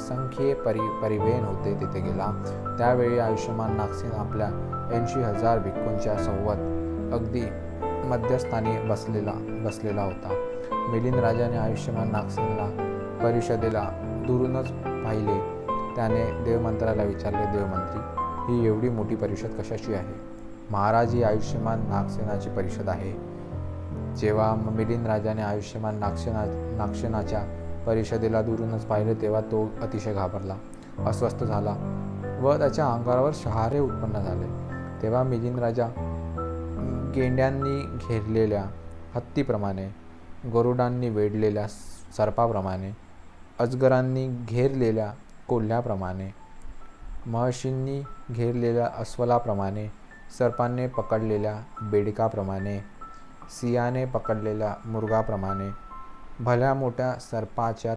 संख्ये परिवेन होते तेथे गेला. त्यावेळी आयुष्यमान नागसेन आपल्या 80,000 भिक्खूंच्या सोबत अगदी मध्यस्थानी बसलेला होता. मिलिंद राजाने आयुष्यमान नागसेनला परिषदेला दुरूनच पाहिले. त्याने देवमंत्र्याला विचारले, देवमंत्री, ही एवढी मोठी परिषद कशाची आहे? महाराज, ही आयुष्यमान नागसेनाची परिषद आहे. जेव्हा मिलिंद राजाने आयुष्यमान नागसेनाच्या परिषदेला दुरूनच पाहिले तेव्हा तो अतिशय घाबरला, अस्वस्थ झाला व त्याच्या अंगावर शहारे उत्पन्न झाले. तेव्हा मिलिंद राजा गेंड्यांनी घेरलेल्या हत्तीप्रमाणे, गरुडांनी वेढलेल्या सर्पाप्रमाणे, अजगरांनी घेरलेल्या कोल्ह्याप्रमाणे, म्हशींनी घेरलेल्या अस्वलाप्रमाणे, सर्पाने पकडलेल्या बेडकाप्रमाणे, सिंहाने पकडलेल्या मृगाप्रमाणे, भल्या मोठ्या सर्पाच्या